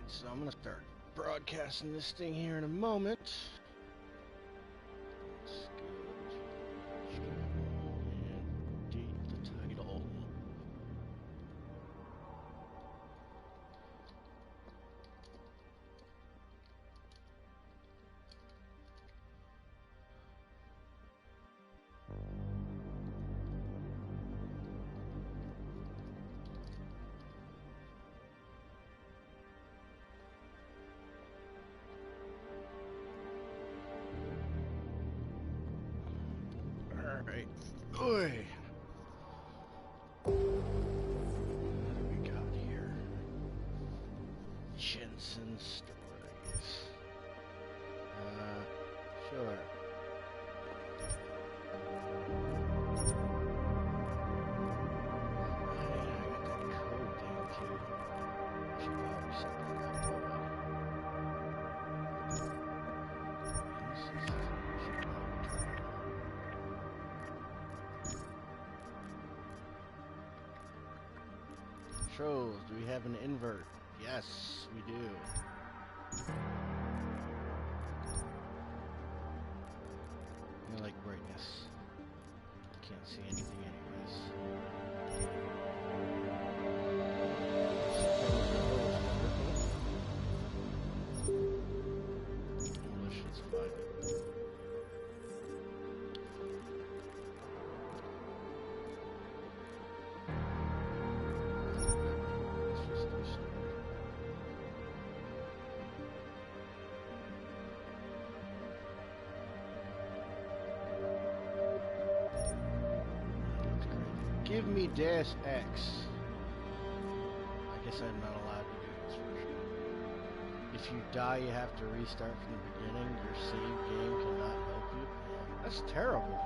So I'm gonna start broadcasting this thing here in a moment. Let's go to channel and date the title. Alright. Oi! What do we got here? Jensen Stories. Sure. I got that code thing too. Should probably set that up. Controls, do we have an invert? Yes, we do. I like brightness. Can't see anything anyways. English is fine. Give me Deus Ex. I guess I'm not allowed to do this version. If you die, you have to restart from the beginning. Your save game cannot help you. That's terrible.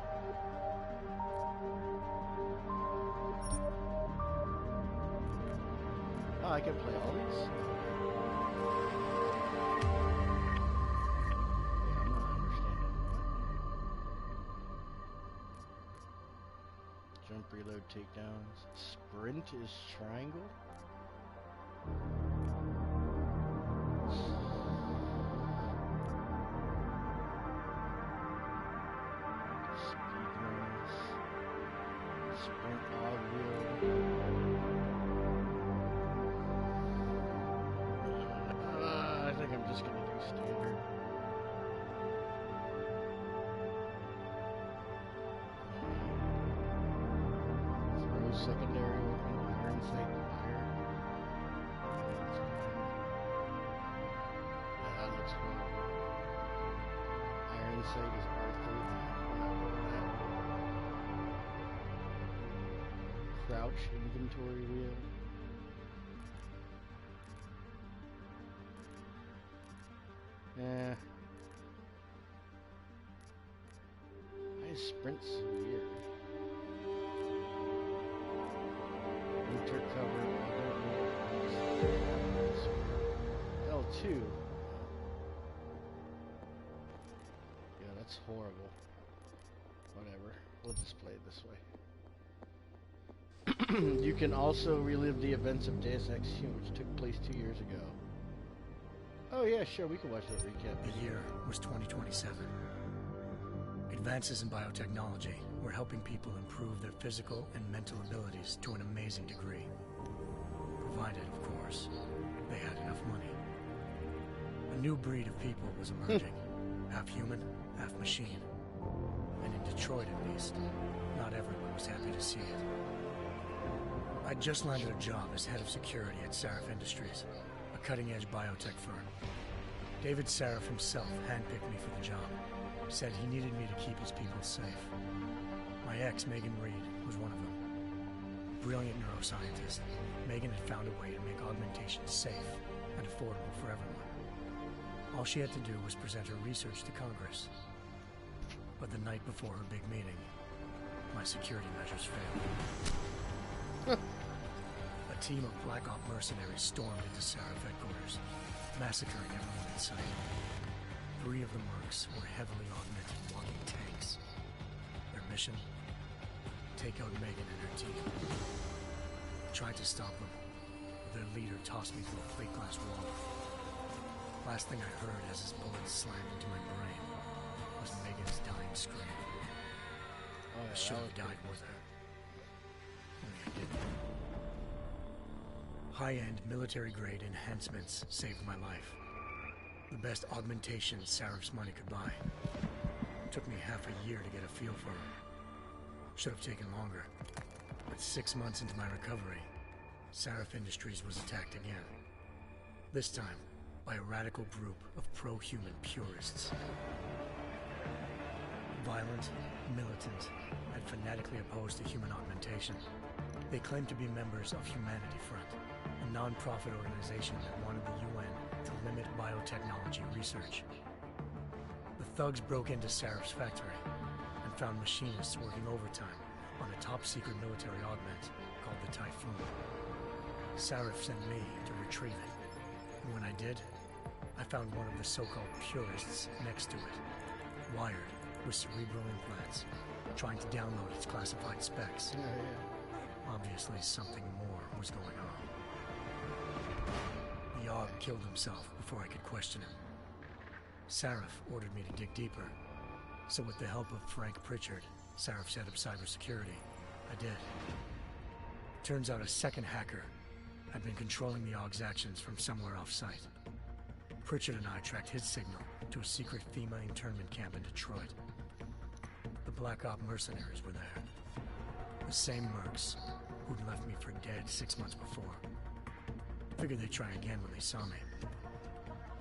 Oh, I can play all these? Jump, reload, takedowns. Sprint is triangle. Speed runs. Sprint log wheel. I think I'm just gonna do standard. Secondary weapon, iron sight fire. Yeah, that looks horrible. Iron sight is R3. Crouch inventory wheel. Why is sprint so weird? Winter cover, L2. Yeah, that's horrible. Whatever. We'll just play it this way. You can also relive the events of Deus Ex Human, which took place 2 years ago. Oh yeah, sure, we can watch that recap. The year was 2027. Advances in biotechnology were helping people improve their physical and mental abilities to an amazing degree. Provided, of course, they had enough money. A new breed of people was emerging, half human, half machine. And in Detroit, at least, not everyone was happy to see it. I'd just landed a job as head of security at Sarif Industries, a cutting-edge biotech firm. David Sarif himself handpicked me for the job. Said he needed me to keep his people safe. My ex, Megan Reed, was one of them. Brilliant neuroscientist, Megan had found a way to make augmentation safe and affordable for everyone. All she had to do was present her research to Congress. But the night before her big meeting, my security measures failed. A team of Black Op mercenaries stormed into Sarif headquarters, massacring everyone in sight. 3 of the mercs were heavily augmented walking tanks. Their mission? Take out Megan and her team. I tried to stop them, but their leader tossed me through a plate glass wall. Last thing I heard as his bullet slammed into my brain was Megan's dying scream. Oh, yeah, I should that have was died pretty with her. Only I didn't. High-end military-grade enhancements saved my life. The best augmentations Sarif's money could buy. Took me half a year to get a feel for her. Should have taken longer. But 6 months into my recovery, Sarif Industries was attacked again. This time, by a radical group of pro-human purists. Violent, militant, and fanatically opposed to human augmentation. They claimed to be members of Humanity Front, a non-profit organization that wanted the UN to limit biotechnology research. The thugs broke into Sarif's factory and found machinists working overtime on a top-secret military augment called the Typhoon. Sarif sent me to retrieve it, and when I did, I found one of the so-called purists next to it, wired with cerebral implants, trying to download its classified specs. Yeah. Obviously, something more was going on. The Aug killed himself before I could question him. Sarif ordered me to dig deeper, so with the help of Frank Pritchard, Sarif's head of cybersecurity, I did. Turns out a second hacker had been controlling the Aug's actions from somewhere off-site. Pritchard and I tracked his signal to a secret FEMA internment camp in Detroit. The Black Op mercenaries were there. The same mercs who'd left me for dead 6 months before. Figured they'd try again when they saw me.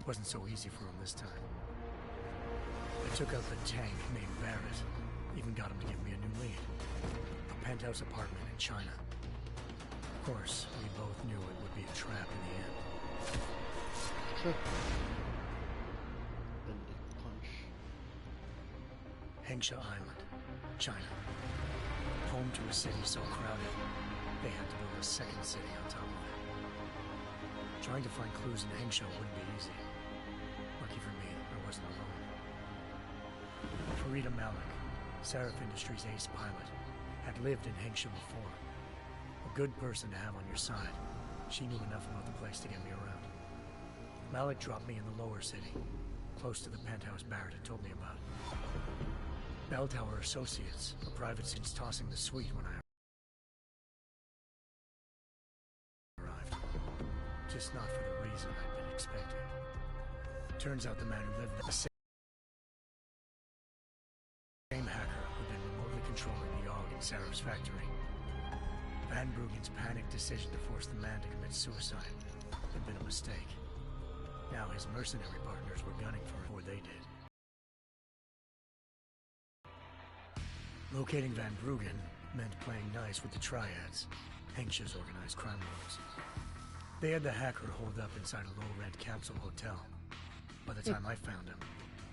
Wasn't so easy for them this time. I took out the tank named Barrett. Even got him to give me a new lead. A penthouse apartment in China. Of course, we both knew it would be a trap in the end. Bending punch. Hengsha Island, China. Home to a city so crowded, they had to build a second city on top of it. Trying to find clues in Hengsha wouldn't be easy. Lucky for me, I wasn't alone. Farida Malik, Sarif Industries' ace pilot, had lived in Hengsha before. A good person to have on your side. She knew enough about the place to get me around. Malik dropped me in the lower city, close to the penthouse Barrett had told me about. Bell Tower Associates, a private since tossing the suite when I arrived. Just not for the reason I'd been expecting. Turns out the man who lived there, the same hacker who'd been remotely controlling the Aug in Sarif's factory. Van Bruggen's panicked decision to force the man to commit suicide had been a mistake. Now his mercenary partners were gunning for him before they did. Locating Van Bruggen meant playing nice with the Triads, Hengsha's organized crime lords. They had the hacker holed up inside a low-rent capsule hotel. By the time I found him,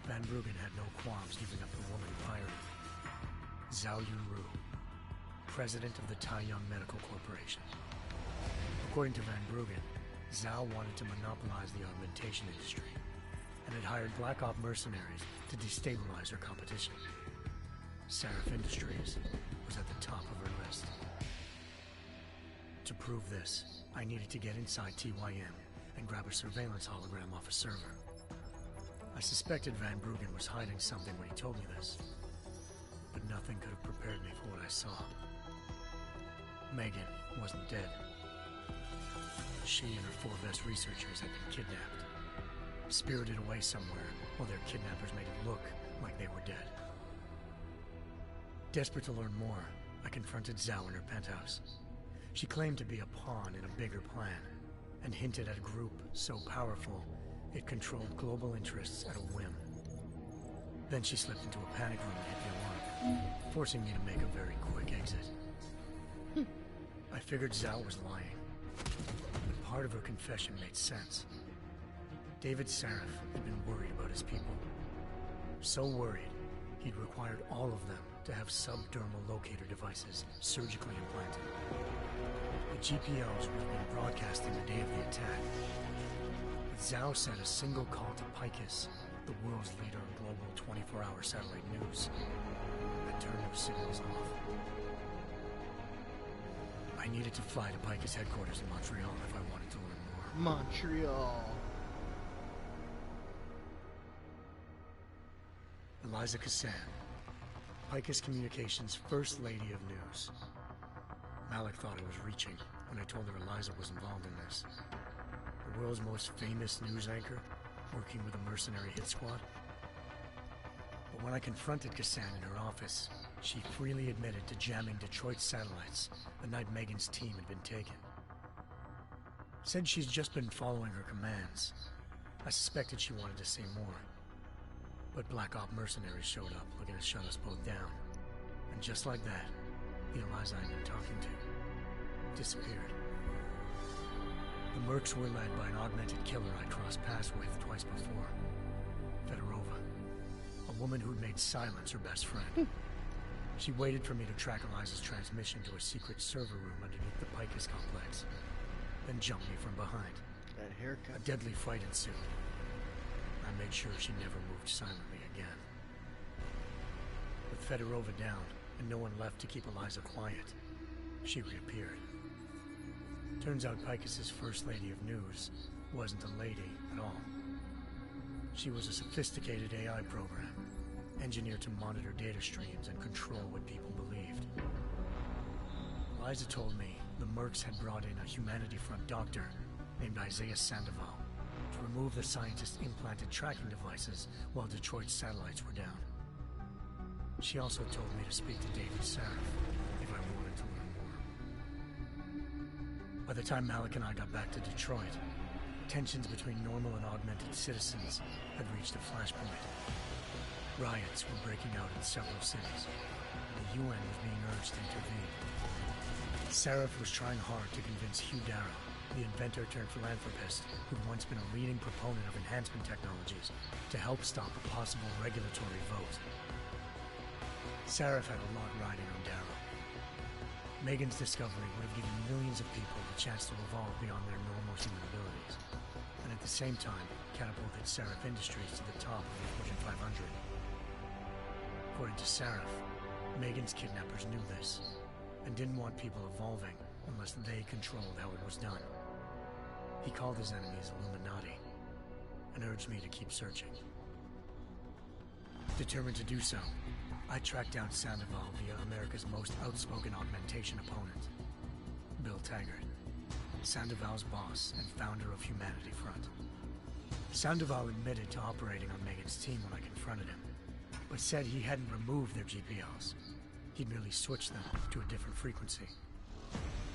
Van Bruggen had no qualms giving up the woman who hired him. Zhao Yunru, president of the Taiyang Medical Corporation. According to Van Bruggen, Zhao wanted to monopolize the augmentation industry and had hired Black Op mercenaries to destabilize her competition. Sarif Industries was at the top of her list. To prove this, I needed to get inside TYM and grab a surveillance hologram off a server. I suspected Van Bruggen was hiding something when he told me this, but nothing could have prepared me for what I saw. Megan wasn't dead. She and her 4 best researchers had been kidnapped, spirited away somewhere while their kidnappers made it look like they were dead. Desperate to learn more, I confronted Zhao in her penthouse. She claimed to be a pawn in a bigger plan, and hinted at a group so powerful it controlled global interests at a whim. Then she slipped into a panic room and hit the alarm, forcing me to make a very quick exit. I figured Zhao was lying, but part of her confession made sense. David Sarif had been worried about his people. So worried, he'd required all of them to have subdermal locator devices surgically implanted. The GPOs would have been broadcasting the day of the attack. But Zhao sent a single call to Picus, the world's leader in global 24-hour satellite news, and turned those signals off. I needed to fly to Picus headquarters in Montreal if I wanted to learn more. Montreal. Eliza Cassan, Picus Communications' First Lady of News. Malik thought I was reaching when I told her Eliza was involved in this. The world's most famous news anchor, working with a mercenary hit squad. But when I confronted Cassan in her office, she freely admitted to jamming Detroit's satellites the night Megan's team had been taken. Said she's just been following her commands. I suspected she wanted to say more. But Black Op mercenaries showed up looking to shut us both down. And just like that, the Eliza I'd been talking to disappeared. The Mercs were led by an augmented killer I crossed paths with twice before. Fedorova, a woman who'd made silence her best friend. She waited for me to track Eliza's transmission to a secret server room underneath the Picus complex, then jumped me from behind. That haircut. A deadly fight ensued. I made sure she never moved silently again. With Fedorova down, and no one left to keep Eliza quiet, she reappeared. Turns out Picus's First Lady of News wasn't a lady at all. She was a sophisticated AI program, engineered to monitor data streams and control what people believed. Eliza told me the Mercs had brought in a Humanity Front doctor named Isaiah Sandoval to remove the scientist's implanted tracking devices while Detroit's satellites were down. She also told me to speak to David Sarif if I wanted to learn more. By the time Malik and I got back to Detroit, tensions between normal and augmented citizens had reached a flashpoint. Riots were breaking out in several cities, and the UN was being urged to intervene. Sarif was trying hard to convince Hugh Darrow, the inventor-turned-philanthropist who'd once been a leading proponent of enhancement technologies, to help stop a possible regulatory vote. Sarif had a lot riding on Darrow. Megan's discovery would have given millions of people the chance to evolve beyond their normal human abilities, and at the same time catapulted Sarif Industries to the top of the Fortune 500. According to Sarif, Megan's kidnappers knew this, and didn't want people evolving unless they controlled how it was done. He called his enemies Illuminati, and urged me to keep searching. Determined to do so, I tracked down Sandoval via America's most outspoken augmentation opponent, Bill Taggart, Sandoval's boss and founder of Humanity Front. Sandoval admitted to operating on Megan's team when I confronted him, but said he hadn't removed their GPLs. He'd merely switched them to a different frequency.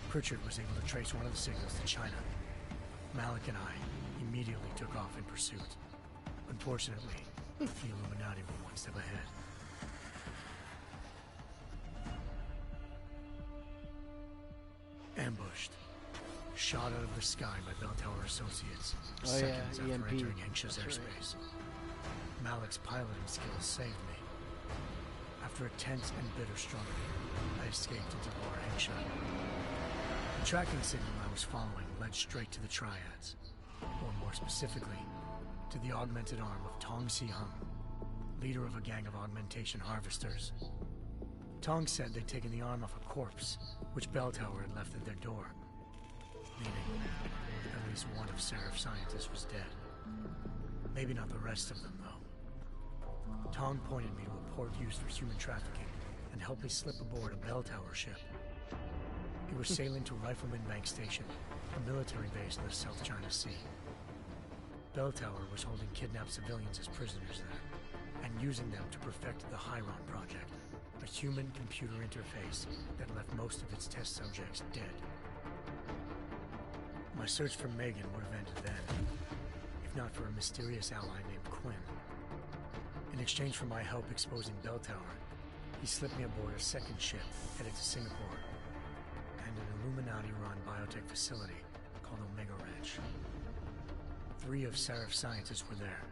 Pritchard was able to trace one of the signals to China. Malik and I immediately took off in pursuit. Unfortunately, the Illuminati were one step ahead. Ambushed. Shot out of the sky by Bell Tower Associates, seconds after EMP. entering Hengsha's That's right. airspace. Malik's piloting skills saved me. After a tense and bitter struggle, I escaped into Lower Hengsha. The tracking signal I was following led straight to the Triads, or more specifically, to the augmented arm of Tong Si-hung, leader of a gang of augmentation harvesters. Tong said they'd taken the arm off a corpse, which Bell Tower had left at their door, meaning at least one of Sarif's scientists was dead. Maybe not the rest of them, though. Tong pointed me to a port used for human trafficking and helped me slip aboard a Bell Tower ship. It was sailing to Rifleman Bank Station, a military base in the South China Sea. Bell Tower was holding kidnapped civilians as prisoners there, and using them to perfect the Hyron Project, a human-computer interface that left most of its test subjects dead. My search for Megan would have ended then, if not for a mysterious ally named Quinn. In exchange for my help exposing Bell Tower, he slipped me aboard a second ship headed to Singapore and an Illuminati-run biotech facility called Omega Ranch. 3 of Sarif's scientists were there,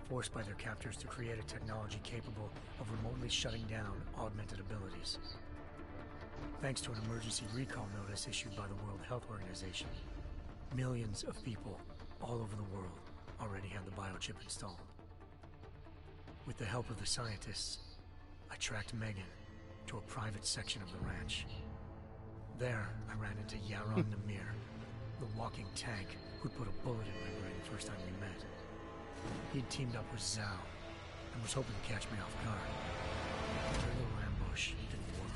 forced by their captors to create a technology capable of remotely shutting down augmented abilities. Thanks to an emergency recall notice issued by the World Health Organization, millions of people all over the world already had the biochip installed. With the help of the scientists, I tracked Megan to a private section of the ranch. There, I ran into Yaron Namir, the walking tank who'd put a bullet in my brain the first time we met. He'd teamed up with Zhao, and was hoping to catch me off guard. Their little ambush didn't work.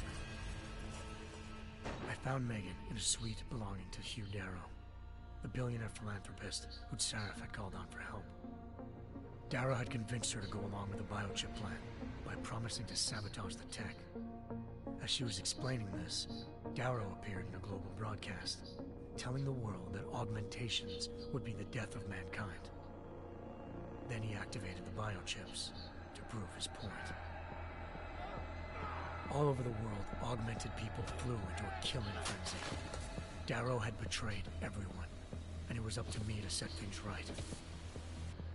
I found Megan in a suite belonging to Hugh Darrow, the billionaire philanthropist who'd Sarif had called on for help. Darrow had convinced her to go along with the biochip plan by promising to sabotage the tech. As she was explaining this, Darrow appeared in a global broadcast, telling the world that augmentations would be the death of mankind. Then he activated the biochips to prove his point. All over the world, augmented people flew into a killing frenzy. Darrow had betrayed everyone, and it was up to me to set things right.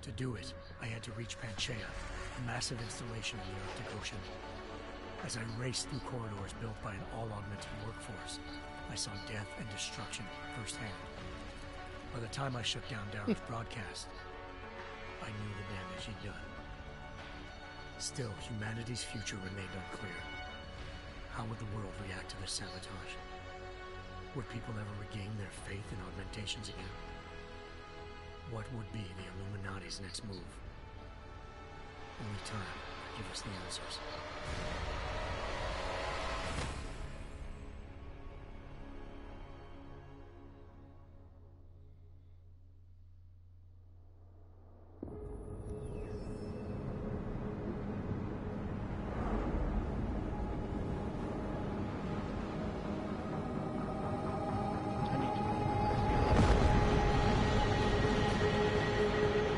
To do it, I had to reach Panchaea, a massive installation in the Arctic Ocean. As I raced through corridors built by an all-augmented workforce, I saw death and destruction firsthand. By the time I shut down Darrow's broadcast, I knew the damage he'd done. Still, humanity's future remained unclear. How would the world react to this sabotage? Would people ever regain their faith in augmentations again? What would be the Illuminati's next move? Only time could give us the answers.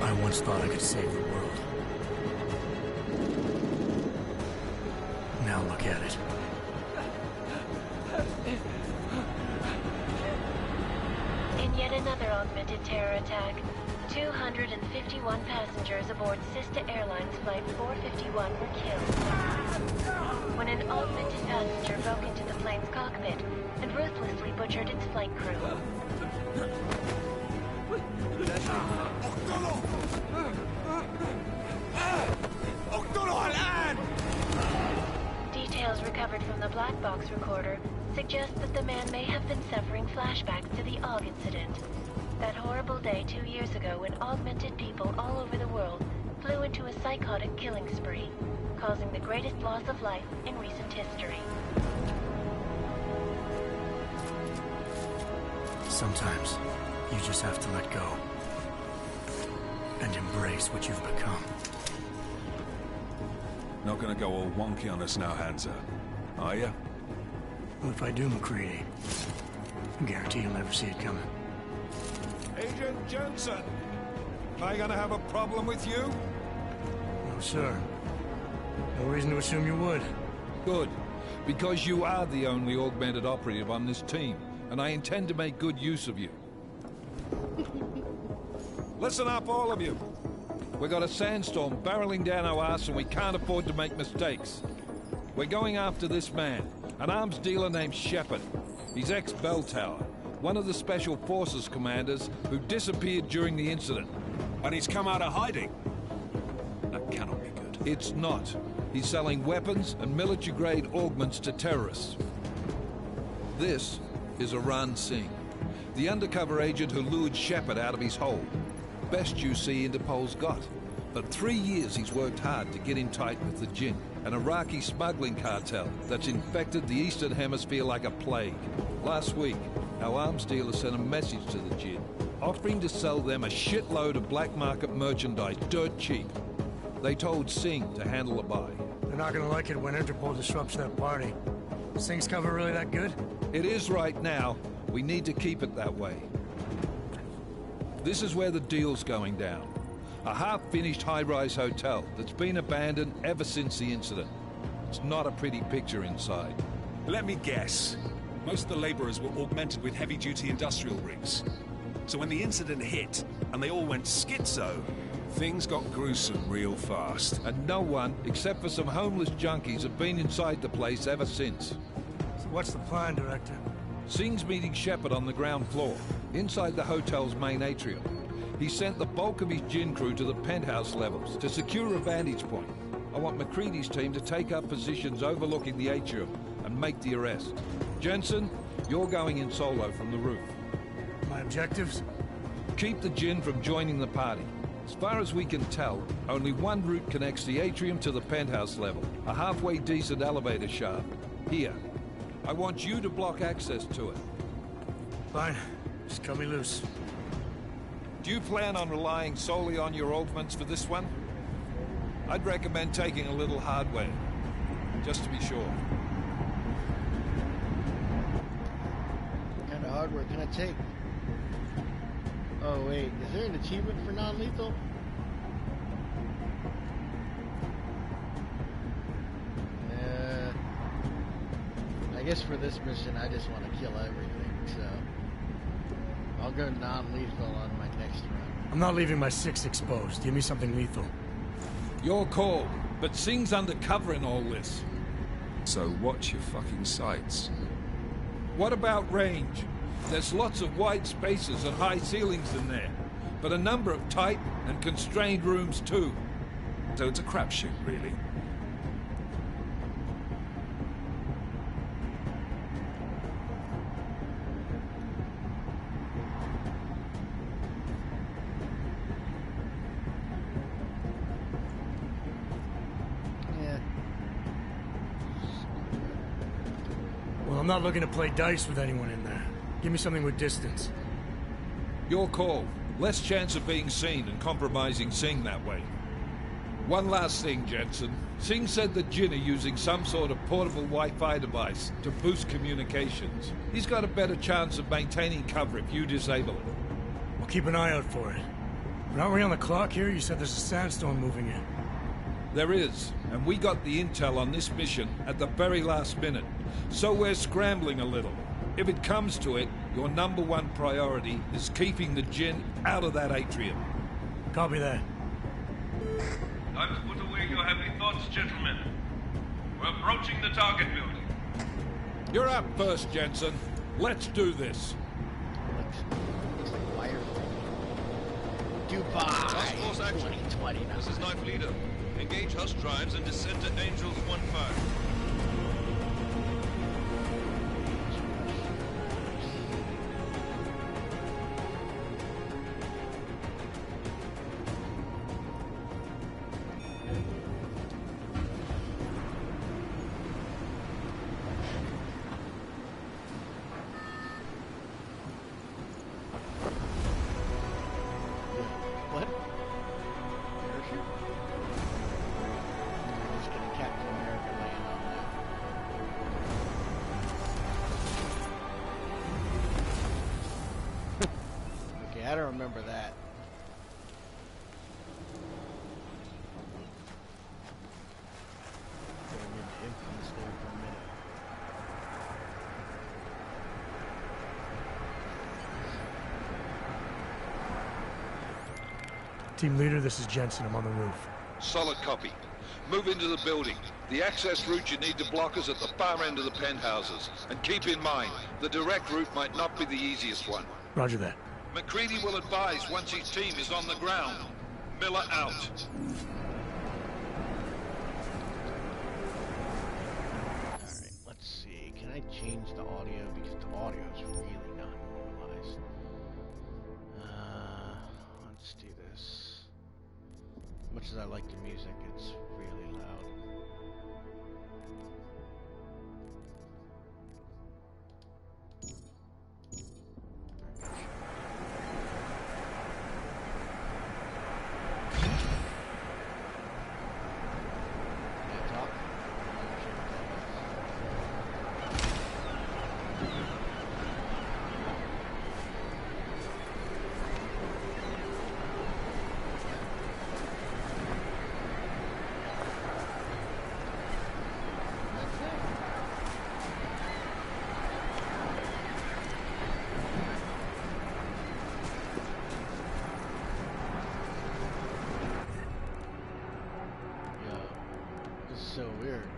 I once thought I could save the world. Now look at it. In yet another augmented terror attack, 251 passengers aboard Sister Airlines Flight 451 were killed when an augmented passenger broke into the plane's cockpit and ruthlessly butchered its flight crew. Details recovered from the black box recorder suggest that the man may have been suffering flashbacks to the AUG incident. That horrible day 2 years ago when augmented people all over the world flew into a psychotic killing spree, causing the greatest loss of life in recent history. Sometimes, you just have to let go. And embrace what you've become. Not gonna go all wonky on us now, Hansa, are you? Well, if I do, McCready, I guarantee you'll never see it coming. Agent Jensen! Am I gonna have a problem with you? No, sir. No reason to assume you would. Good. Because you are the only augmented operative on this team, and I intend to make good use of you. Listen up, all of you. We got a sandstorm barreling down our arse and we can't afford to make mistakes. We're going after this man, an arms dealer named Shepard. He's ex-Bell Tower, one of the Special Forces commanders who disappeared during the incident. And he's come out of hiding. That cannot be good. It's not. He's selling weapons and military-grade augments to terrorists. This is Aran Singh, the undercover agent who lured Shepard out of his hole. Best you see Interpol's got. For 3 years he's worked hard to get in tight with the Jinn, an Iraqi smuggling cartel that's infected the Eastern Hemisphere like a plague. Last week, our arms dealer sent a message to the Jinn, offering to sell them a shitload of black market merchandise dirt cheap. They told Singh to handle the buy. They're not gonna like it when Interpol disrupts their party. Singh's cover really that good? It is right now. We need to keep it that way. This is where the deal's going down. A half-finished high-rise hotel that's been abandoned ever since the incident. It's not a pretty picture inside. Let me guess. Most of the laborers were augmented with heavy-duty industrial rigs. So when the incident hit, and they all went schizo, things got gruesome real fast. And no one, except for some homeless junkies, have been inside the place ever since. So what's the plan, Director? Singh's meeting Shepard on the ground floor, inside the hotel's main atrium. He sent the bulk of his Jinn crew to the penthouse levels to secure a vantage point. I want McCready's team to take up positions overlooking the atrium and make the arrest. Jensen, you're going in solo from the roof. My objectives? Keep the Jinn from joining the party. As far as we can tell, only one route connects the atrium to the penthouse level. A halfway decent elevator shaft. Here. I want you to block access to it. Fine. Just cut me loose. Do you plan on relying solely on your augments for this one? I'd recommend taking a little hardware, just to be sure. What kind of hardware can I take? Oh wait, is there an achievement for non-lethal? I guess for this mission I just want to kill everything, so I'll go non-lethal on my next run. I'm not leaving my 6 exposed. Give me something lethal. Your call, but Singh's undercover in all this. So watch your fucking sights. What about range? There's lots of wide spaces and high ceilings in there, but a number of tight and constrained rooms too. So it's a crapshoot, really. Yeah. Well, I'm not looking to play dice with anyone in there. Give me something with distance. Your call. Less chance of being seen and compromising Singh that way. One last thing, Jensen. Singh said that Jin are using some sort of portable Wi-Fi device to boost communications. He's got a better chance of maintaining cover if you disable it. We'll keep an eye out for it. But aren't we on the clock here? You said there's a sandstorm moving in. There is, and we got the intel on this mission at the very last minute. So we're scrambling a little. If it comes to it, your #1 priority is keeping the Jinn out of that atrium. Copy that. Time to put away your happy thoughts, gentlemen. We're approaching the target building. You're up first, Jensen. Let's do this. Looks like wire. Task force Dubai action. 2029. This is Knife Leader. Engage Hush drives and descend to Angels 1-5. What? Parachute? We're just getting Captain America laying on that. Okay, I don't remember that. Going into infamous there for a minute. Team leader, this is Jensen. I'm on the roof. Solid copy. Move into the building. The access route you need to block is at the far end of the penthouses. And keep in mind, the direct route might not be the easiest one. Roger that. McCready will advise once his team is on the ground. Miller out. Alright, let's see. Can I change the audio? Because the audio is really not normalized. Let's do this. As much as I like the music, it's really loud. Can I talk? That's it. Yo, this is so weird.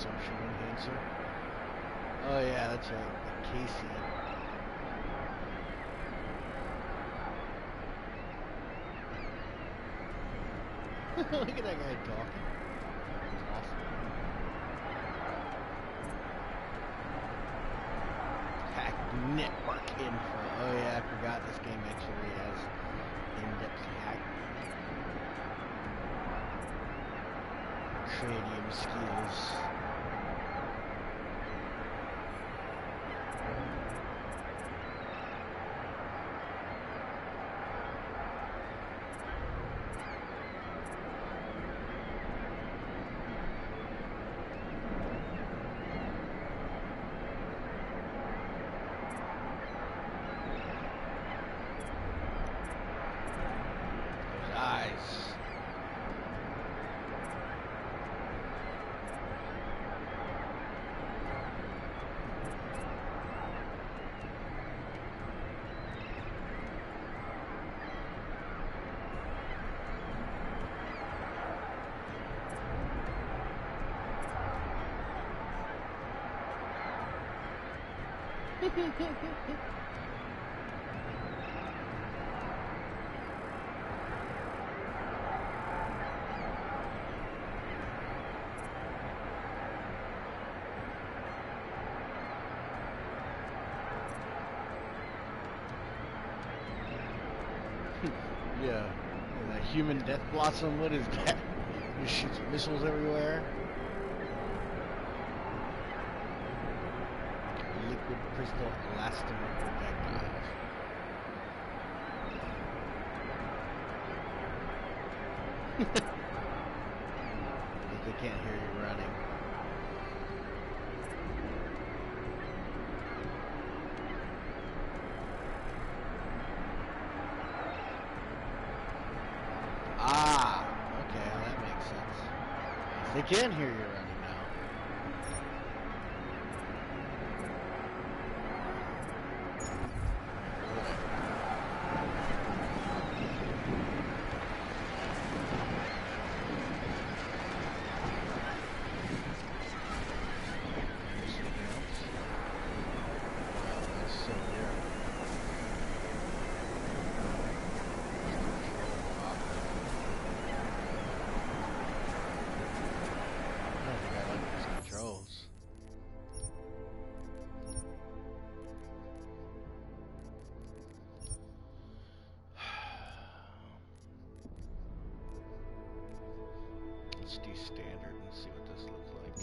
consumption enhancer. Oh yeah, that's right. The Casey. Look at that guy talking. That's awesome. Hack network info. Oh yeah, I forgot this game actually has in-depth hack. Cranium skills. Those eyes. Yeah. The human death blossom, what is that? It shoots missiles everywhere. Liquid crystal elastomer projectiles. They can't hear you running. Ah, okay, that makes sense. They can hear you running now. Let's do standard and see what this looks like.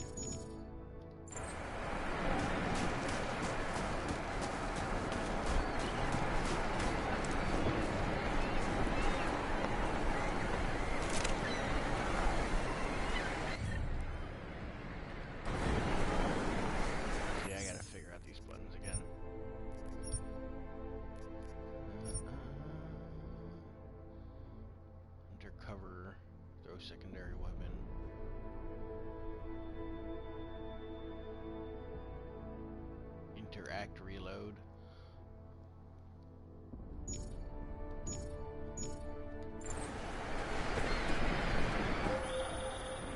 Yeah, I gotta figure out these buttons again. Undercover, throw secondary weapon. Interact, reload.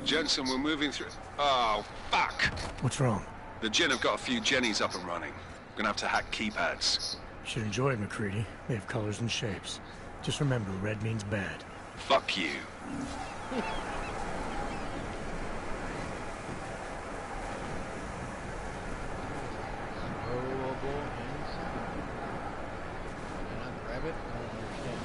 Jensen, we're moving through... Oh, fuck! What's wrong? The Gen have got a few Jennies up and running. Gonna have to hack keypads. You should enjoy it, McCready. They have colors and shapes. Just remember, red means bad. Fuck you. Throwable inside. Can I grab it? I don't understand.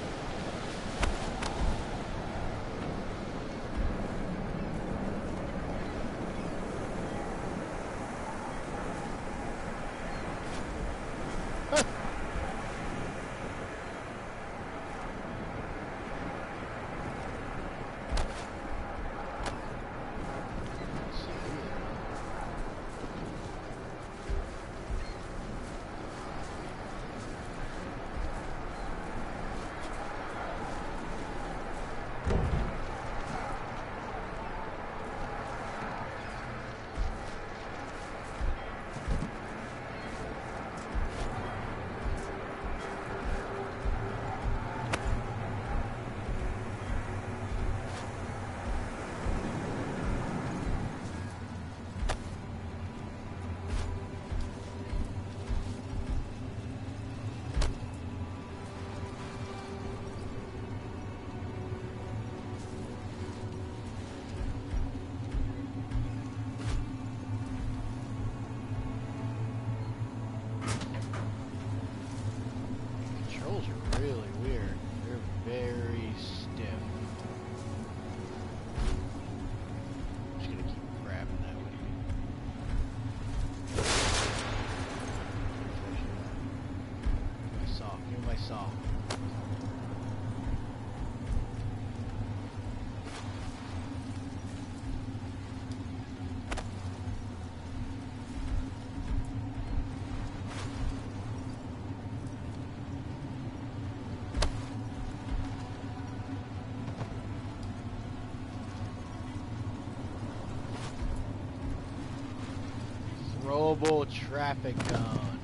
Throwable traffic cone.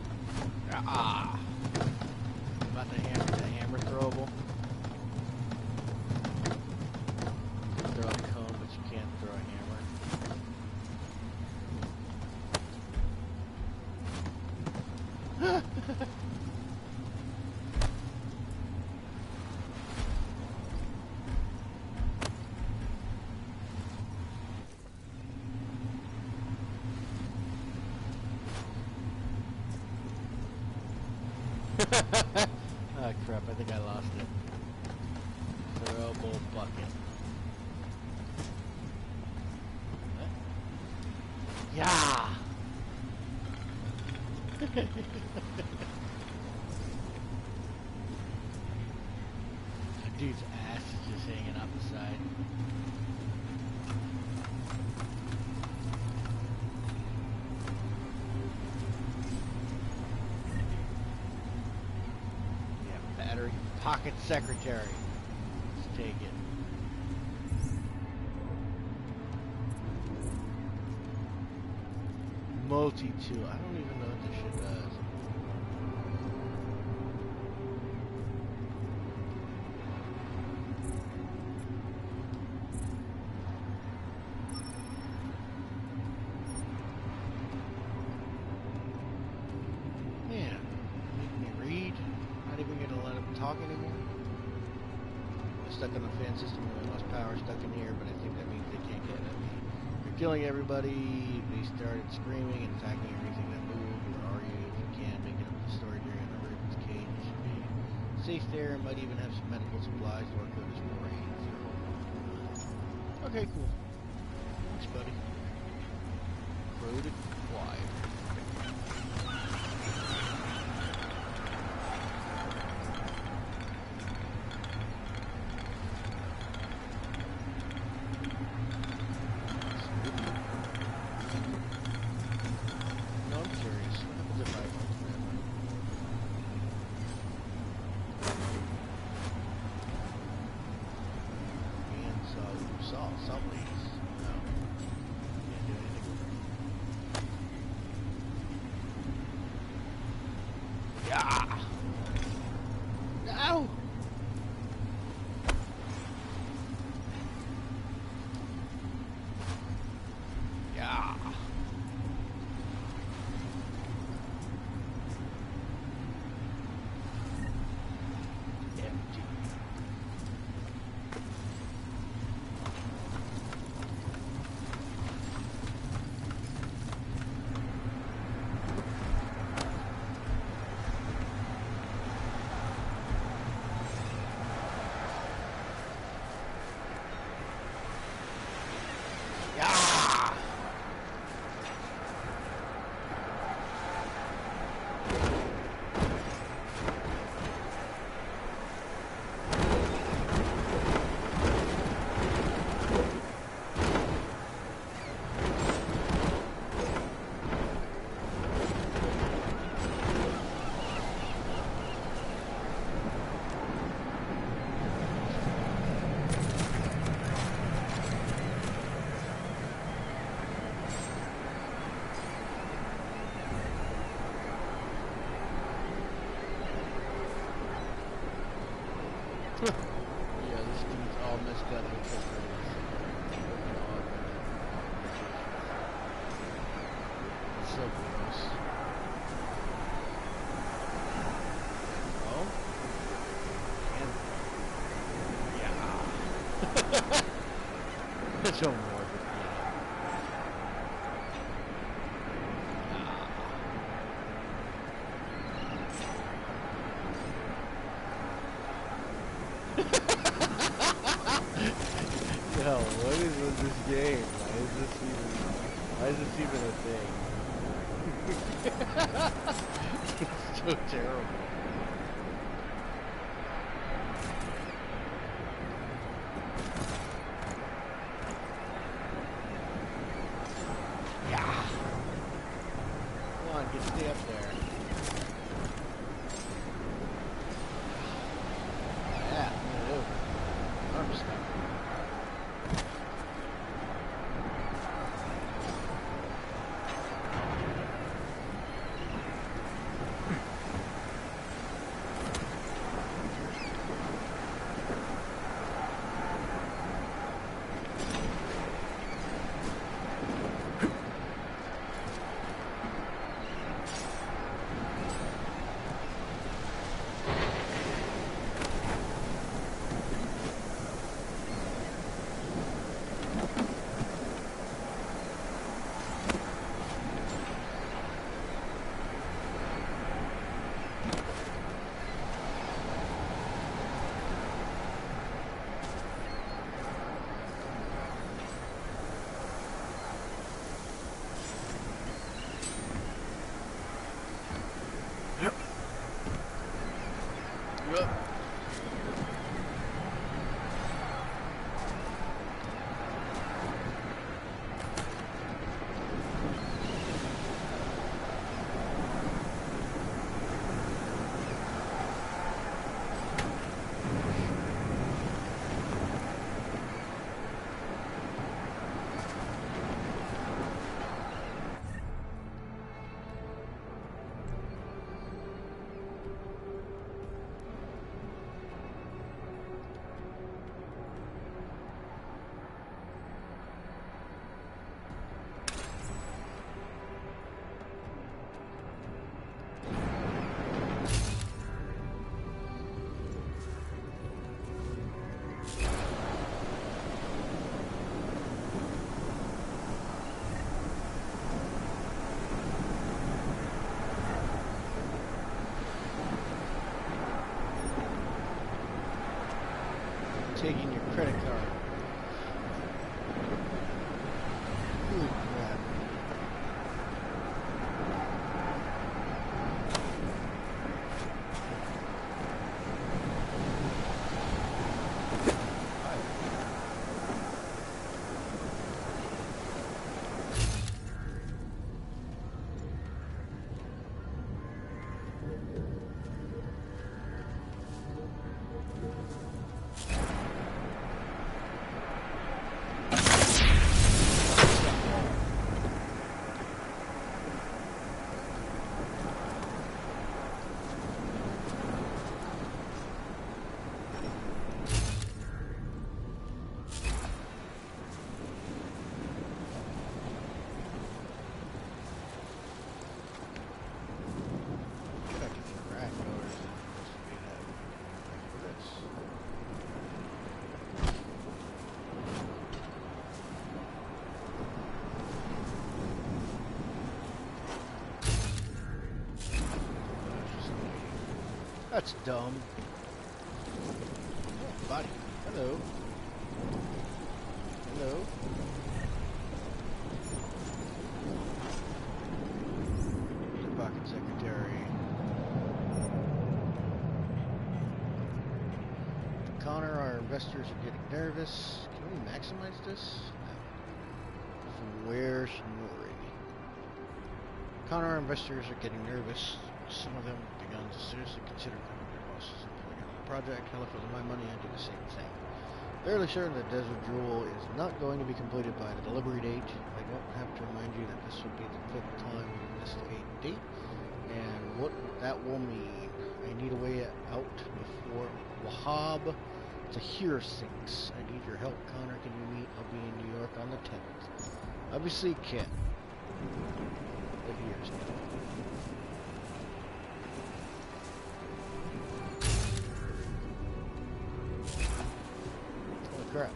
Ah. About the hammer throwable. You can throw a cone, but you can't throw a hammer. Oh crap, I think I lost it. Throwable bucket. What? Yeah! Dude's ass is just hanging out the side. Battery. Pocket secretary. Let's take it. Multi-tool. I don't even know what this shit does. Man, make me read. Not even gonna let him talk anymore. I'm stuck on the fan system and I lost power, stuck in here, but I think that means they can't get at me. You're killing everybody. They started screaming and attacking everything that moved. Where are you? If you can, make it up to storage area in the Raven's cage. It should be safe there and might even have some medical supplies. Door code is 480. Okay, cool. Thanks, buddy. Corroded wire. Yeah, this dude's all messed up because of it's so gross. Oh? And yeah. It's so morbid. Yo, what is with this game? Why is this even a thing? It's so terrible. Yeah. Come on, stay up there. Yeah, move it over. Arm stuff. That's dumb. Oh, body. Hello. Hello. Pocket secretary. Connor, our investors are getting nervous. Can we maximize this? No. From where Shinori? Connor, our investors are getting nervous. Some of them have begun to seriously consider cutting their losses and pulling out of the project. Hell, if it was my money, I'd do the same thing. Fairly certain that Desert Jewel is not going to be completed by the delivery date. I don't have to remind you that this will be the 5th time we've missed a date, and what that will mean. I need a way out before Wahab to hear things. I need your help, Connor. Can you meet? I'll be in New York on the 10th. Obviously, can't. But here's me. Holy crap.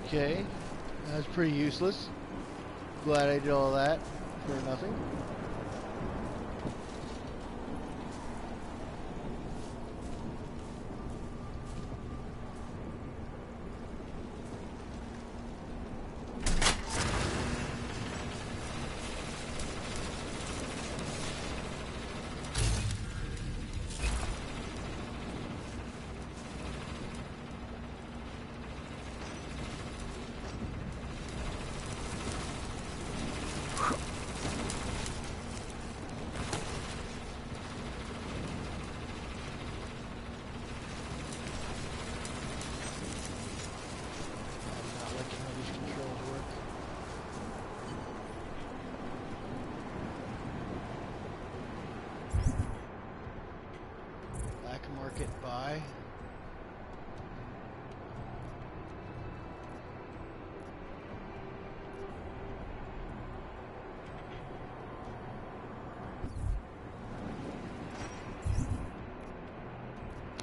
Okay, that's pretty useless. Glad I did all that for nothing. Market buy.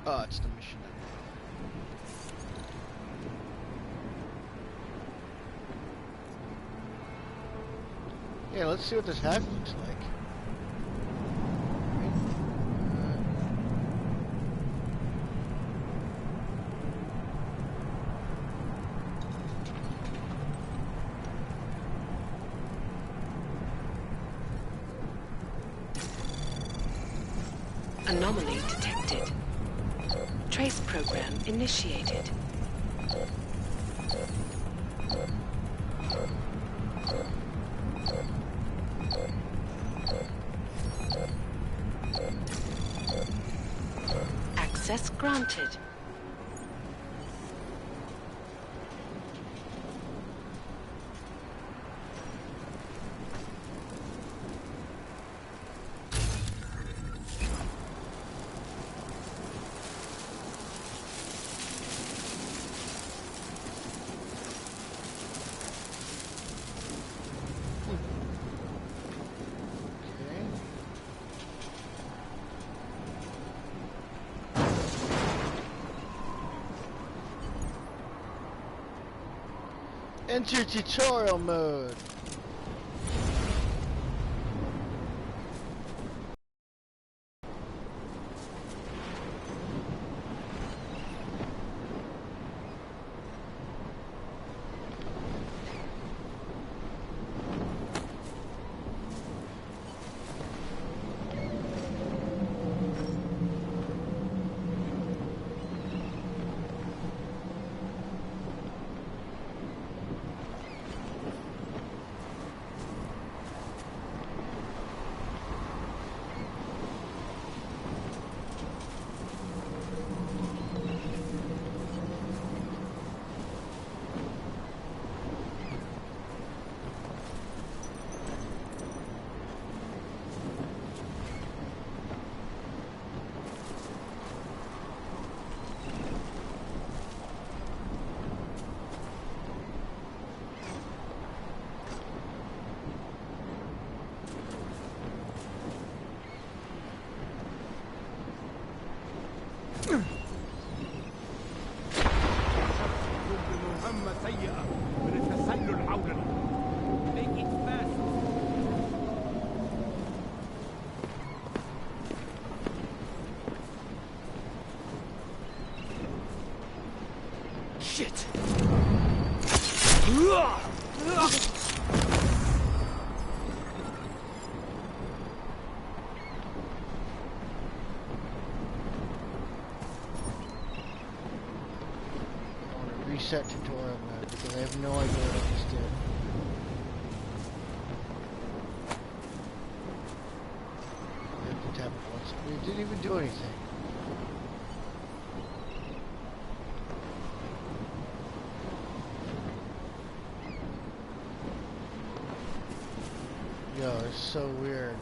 Oh, it's the mission. Yeah, let's see what this hack looks like. Anomaly detected. Trace program initiated. Access granted. Enter tutorial mode. Reset tutorial mode because I have no idea what I just did. I have to tap it once. It didn't even do anything. Yo, it's so weird.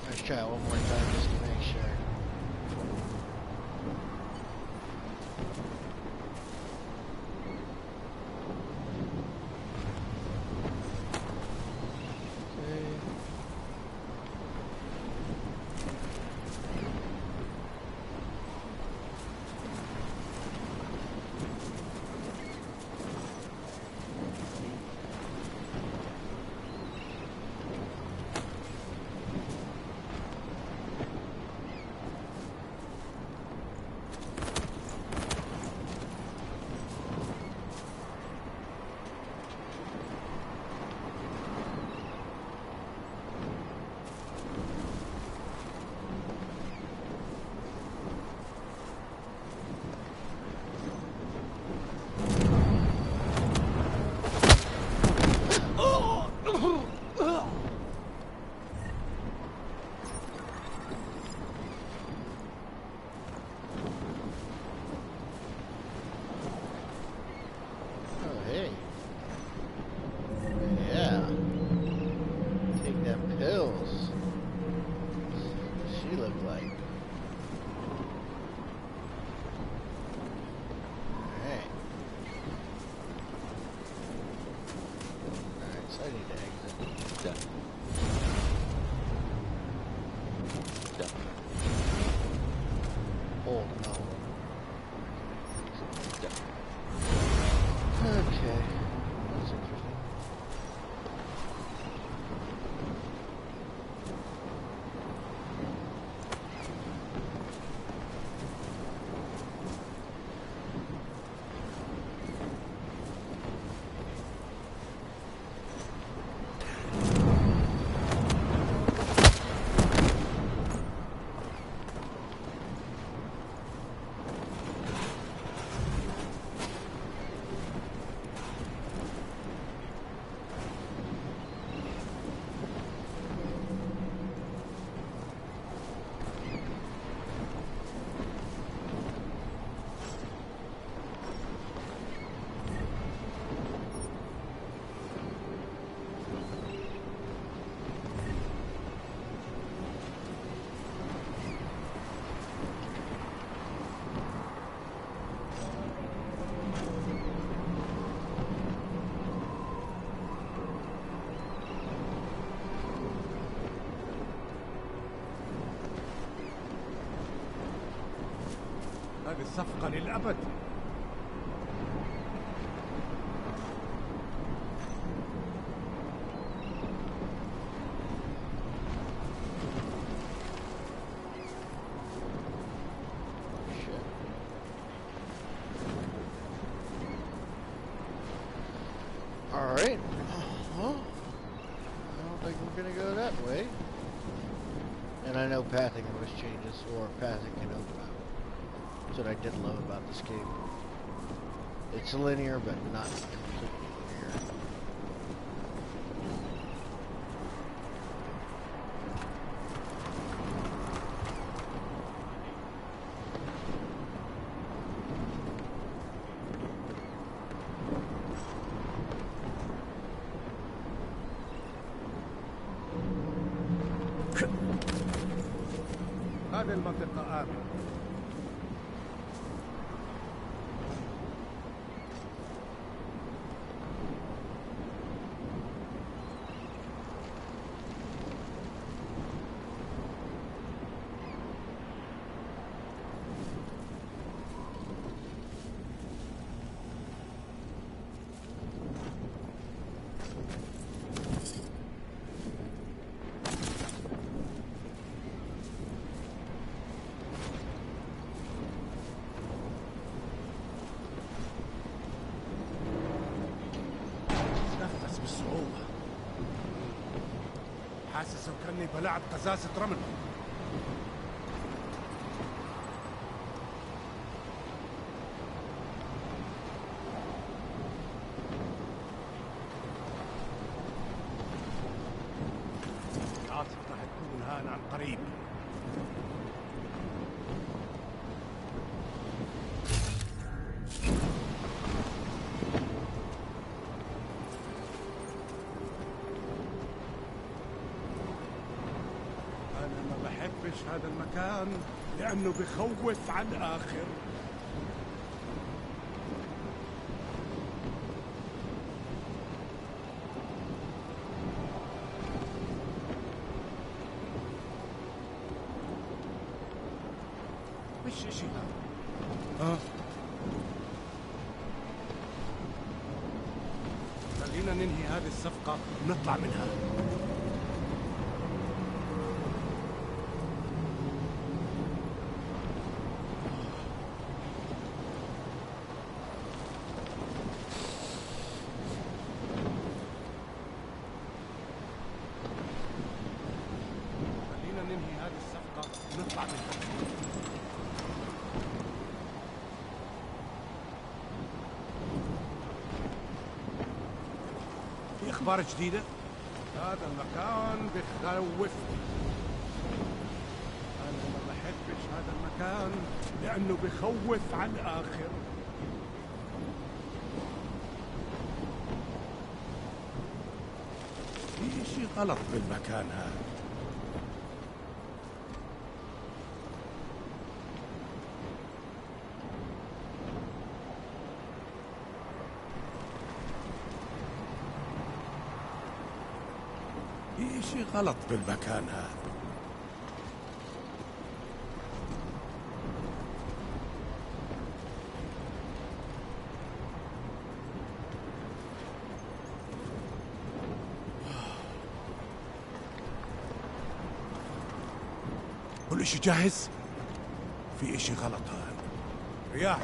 Let's try it one more time just to make sure. Okay. هذه الصفقة للأبد. Alright. Well, I don't think we're gonna go that way. And I know pathing always changes, or pathing can open up. That's what I did love about this game. It's linear, but not completely linear. هذه المنطقة آمنة. نفس بالصعوبة. حاسس وكأني بلعت قزازة رمل. العاصفة راح تكون هان عن قريب. أنا ما بحبش هذا المكان لأنه بخوف على الآخر. مش إشي هذا. خلينا ننهي هذه الصفقة ونطلع منها. خلينا ننهي هذه الصفقة ونطلع منها. في أخبار جديدة؟ هذا المكان بخوفني. أنا ما بحبش هذا المكان لأنه بخوف على الآخر. في إشي غلط بالمكان هذا. في إشي غلط بالمكان هذا. كل إشي جاهز؟ في إشي غلط هذا. رياح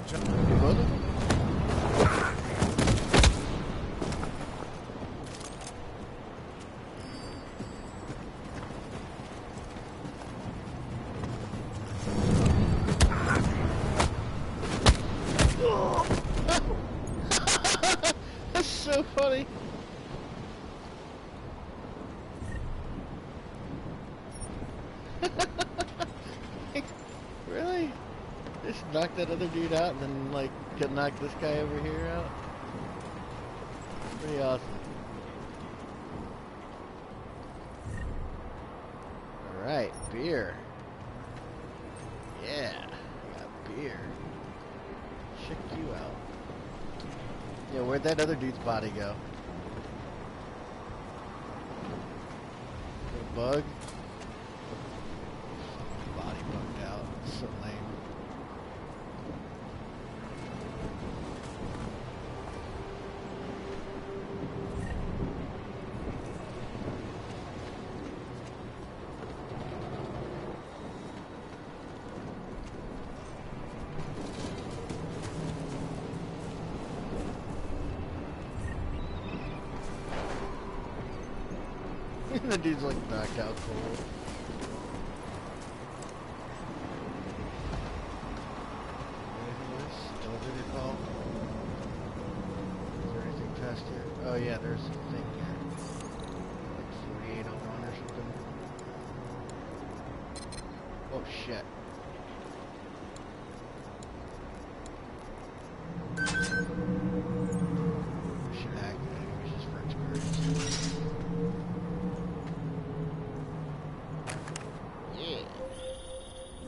That's so funny. Really? Just knock that other dude out and then, like, could knock this guy over here out? Pretty awesome. Alright, beer. Yeah, got beer. Check you out. Yeah, where'd that other dude's body go? The bug? Body bugged out. So lame. The dude's like knocked out cold. Elevator call. Is there anything past here? Oh yeah, there's a thing here. Like 4801 or something. Oh shit. Should activate it just for experience.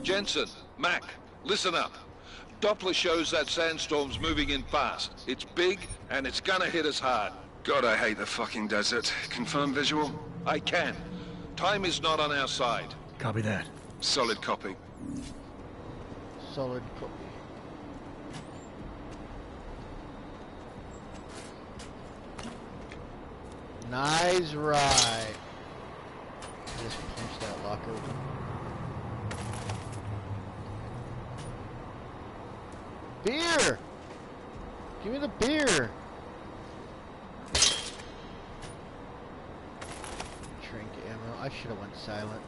Jensen, Mac, listen up. Doppler shows that sandstorm's moving in fast. It's big, and it's gonna hit us hard. God, I hate the fucking desert. Confirm visual? I can. Time is not on our side. Copy that. Solid copy. Solid copy. Nice ride. Just punch that lock open. Beer! Give me the beer! Shrink ammo. I should have went silent.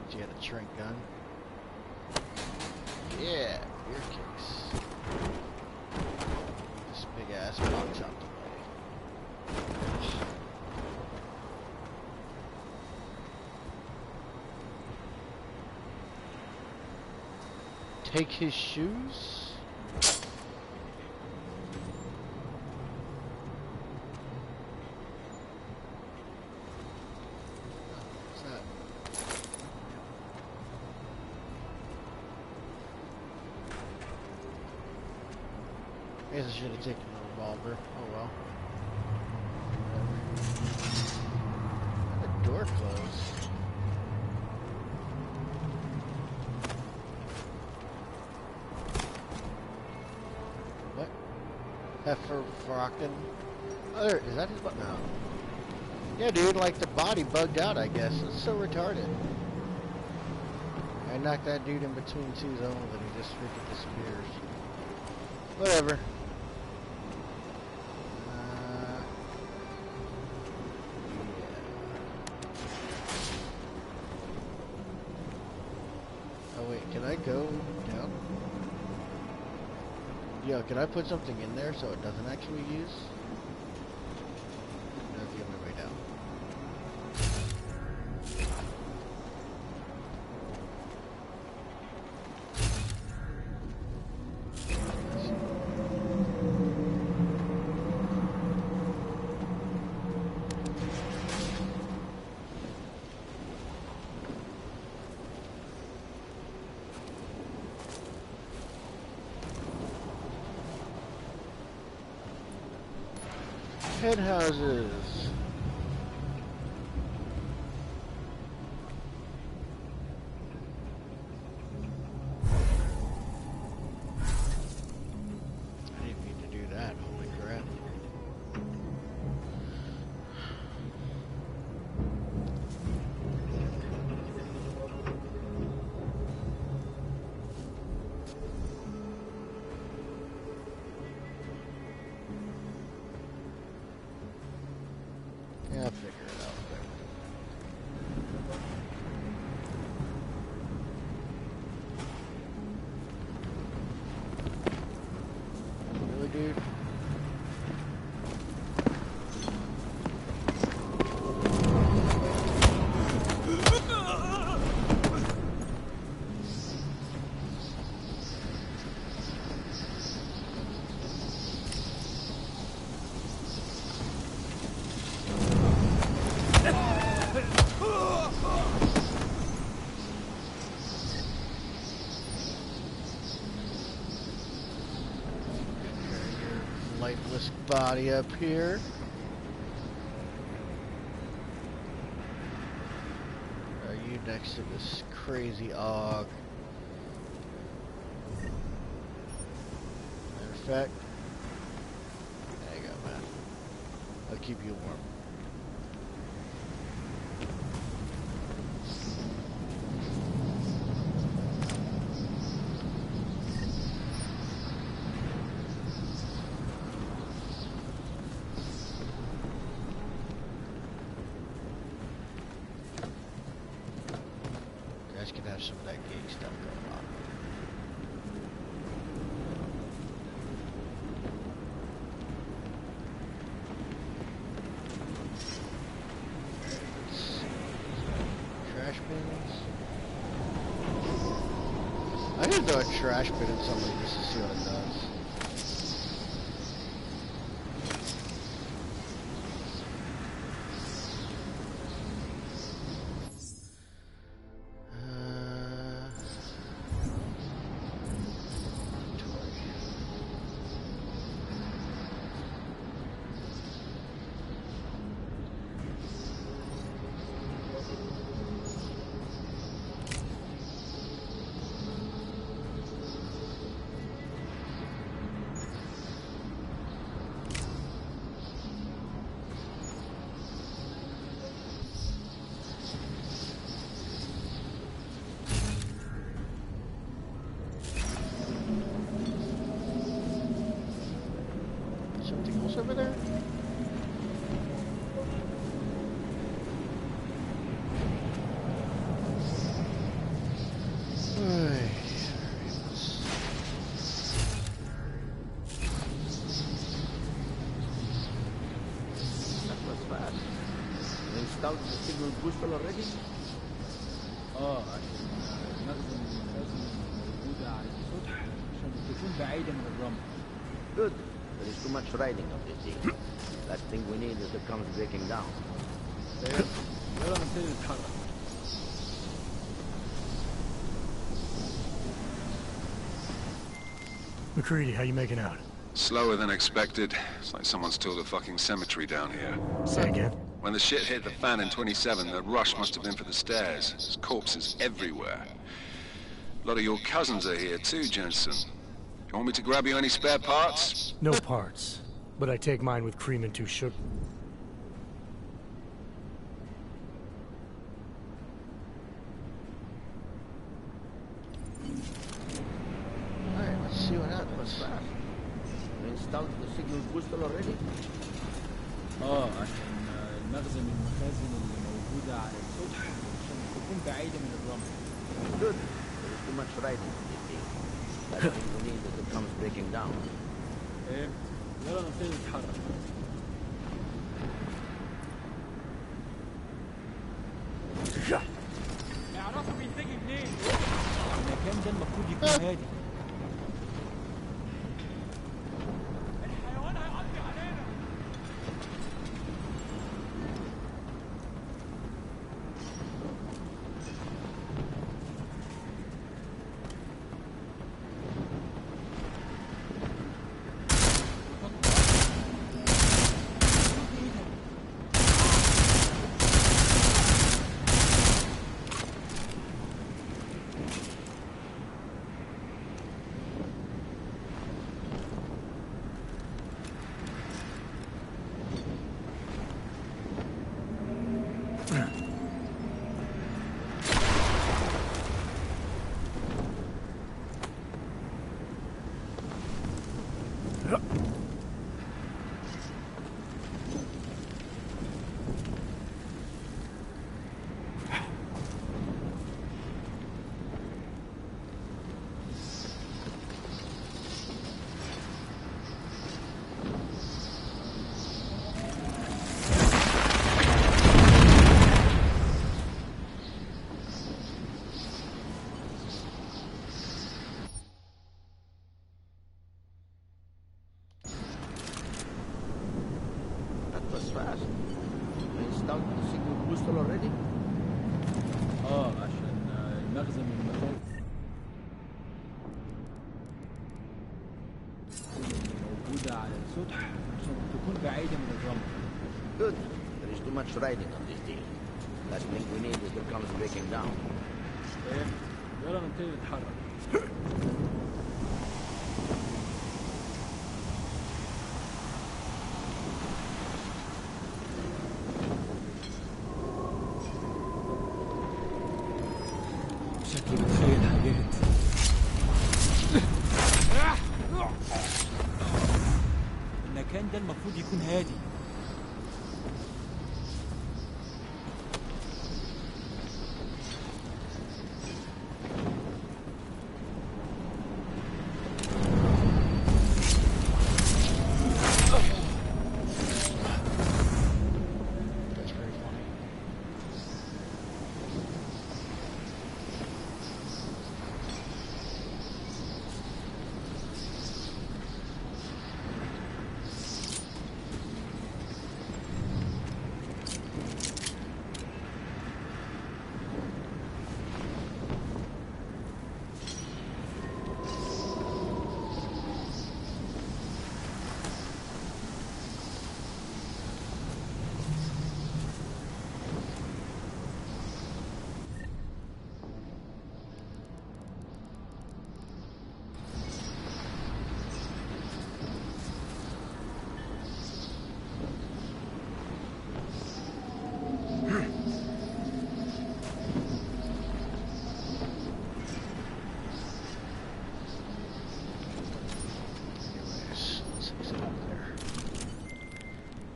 But you had a shrink gun. Yeah, beer case. This big ass box out the way. Take his shoes? I guess I should have taken the revolver. Oh well. The door closed. What? Heifer Frocken? Oh, there, is that his butt? No. Yeah, dude, like the body bugged out, I guess. It's so retarded. I knocked that dude in between two zones and he just freaking disappears. Whatever. Oh wait, can I go down? Yo, can I put something in there so it doesn't actually use? That's the only way down. Head houses. I didn't mean to do that. Holy crap. Yeah, I'll figure it out. Really, dude? Lifeless body up here. Are you next to this crazy og? Matter of fact, there you go, man. I'll keep you warm. Guys can have some of that gay stuff going on. Trash bins. I can throw a trash bin at somebody just to see what it does. البوستل already؟ عشان المخزن الموجودة على السطح عشان تكون بعيدة من الرمل. Good. There is too much riding on this thing. Last thing we need is it comes breaking down. يلا نبتدي نتحرك. McCready, how you making out? Slower than expected. It's like someone's tilled a fucking cemetery down here. Say again? When the shit hit the fan in 27, the rush must have been for the stairs. There's corpses everywhere. A lot of your cousins are here too, Jensen. You want me to grab you any spare parts? No parts, but I take mine with cream and 2 sugar. Alright, let's see what happens. What's that? You installed the signal booster already? عشان المخزن المخازن اللي موجودة على السطح عشان تكون بعيدة من الرمل. Good. There is too much riding on this thing. Last thing we need is it comes breaking down. يلا نبتدي نتحرك. اعرفوا بينتجي منين؟ المكان ده المفروض يكون هادي. الحيوان هيعدي علينا. Fast. You installed the signal booster already? عشان المخزن المخازن اللي موجودة على السطح عشان تكون بعيدة من الرمل. Good. There is too much riding on this deal. Last thing we need is it comes breaking down. يلا نبتدي نتحرك. شكلي بتخيل حاجات. المكان ده المفروض يكون هادي.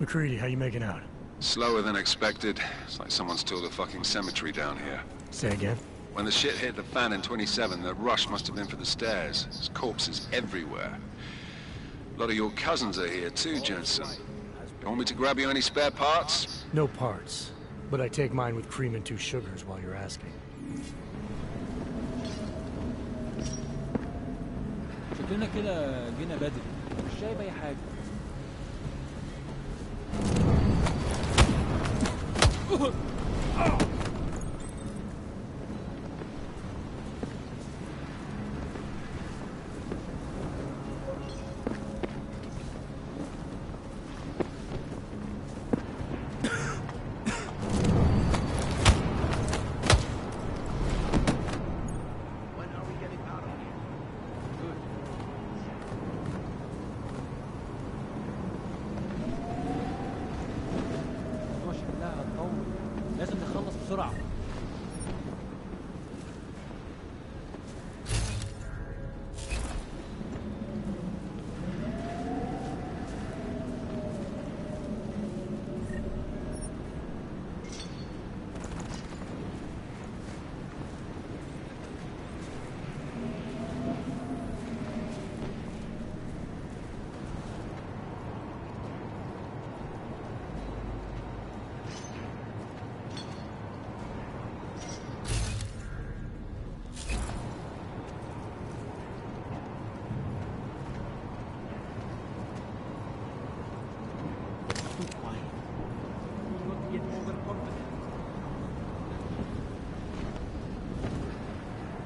McCready, how you making out? Slower than expected. It's like someone's tilled a fucking cemetery down here. Say again? When the shit hit the fan in 27, the rush must have been for the stairs. There's corpses everywhere. A lot of your cousins are here too, Jensen. You want me to grab you any spare parts? No parts, But I take mine with cream and 2 sugars while you're asking. شكلنا كده جينا بدري، مش شايف أي حاجة. لازم نخلص بسرعة.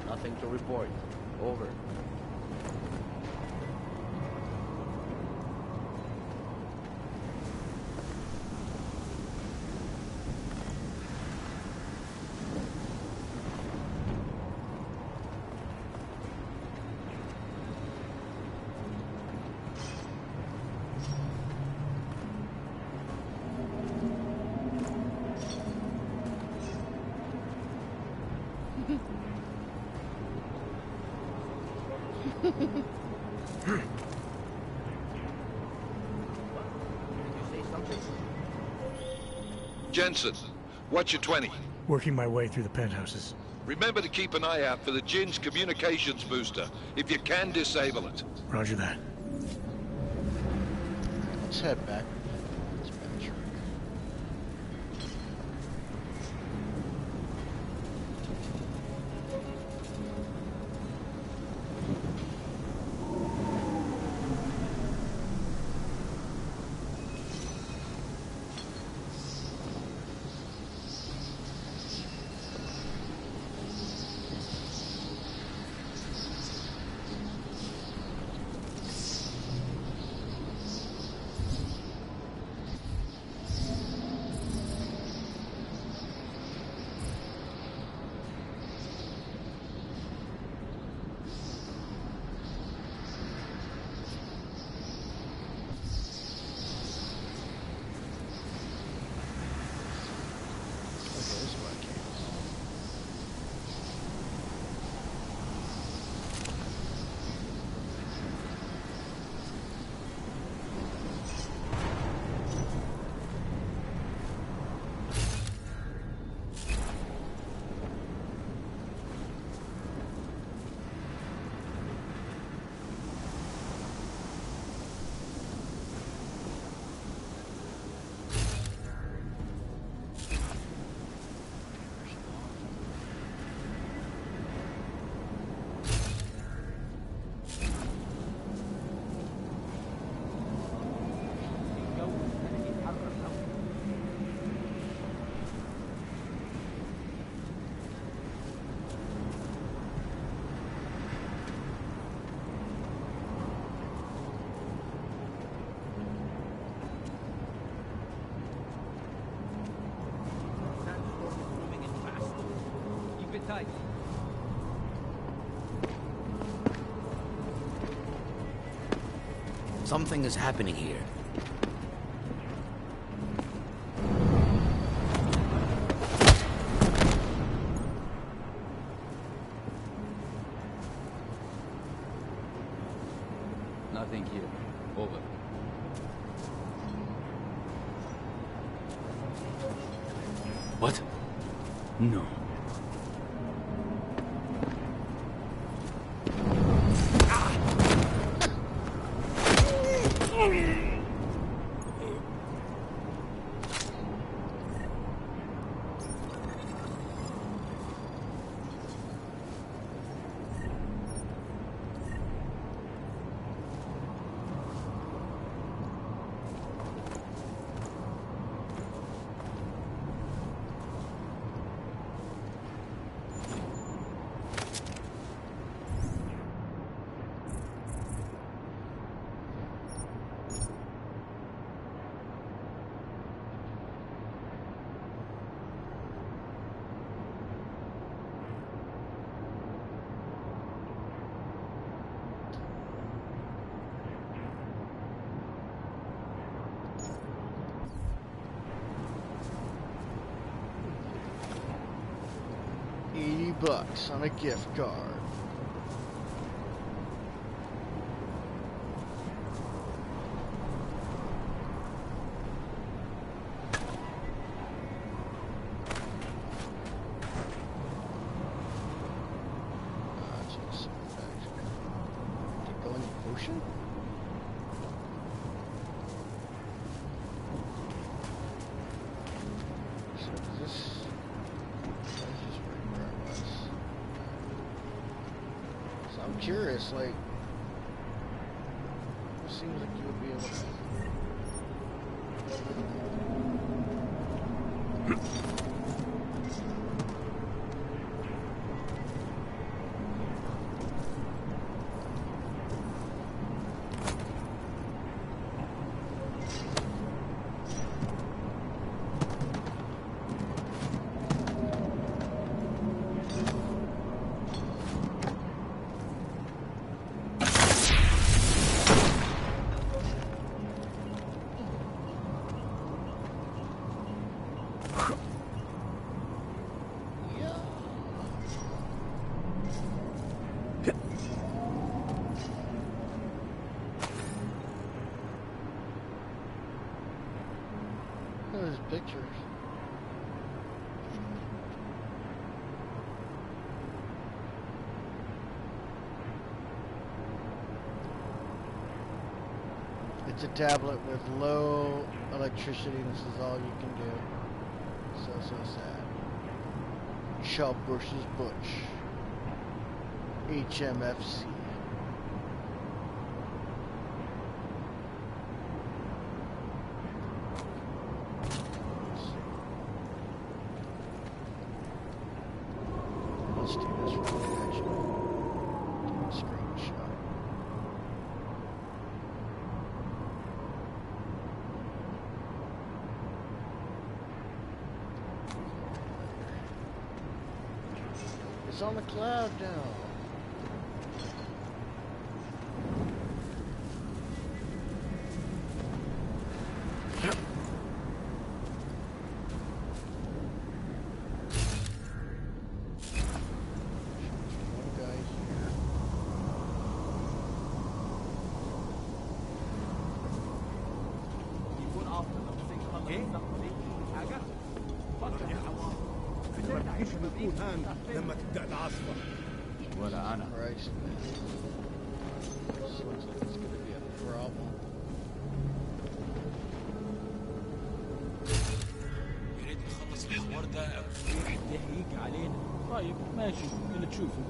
Nothing to report. Over. Jensen, what's your 20? Working my way through the penthouses. Remember to keep an eye out for the Jin's communications booster. If you can, disable it. Roger that. Let's head back. Let's backtrack. Tight. Something is happening here. Nothing here. Over. What? No. $50 on a gift card. Curious, like, it seems like you would be able to. There's pictures. It's a tablet with low electricity, and this is all you can do. So sad. Chubb versus Butch. HMFC. Let's do this one actually. Do a screenshot. It's on the cloud now. لما تبدأ العاصفة ولا أنا. Christ, man. This looks like it's gonna be a problem. يا ريت نخلص الحوار ده قبل الريح ده هيجي علينا. طيب ماشي اللي تشوفه.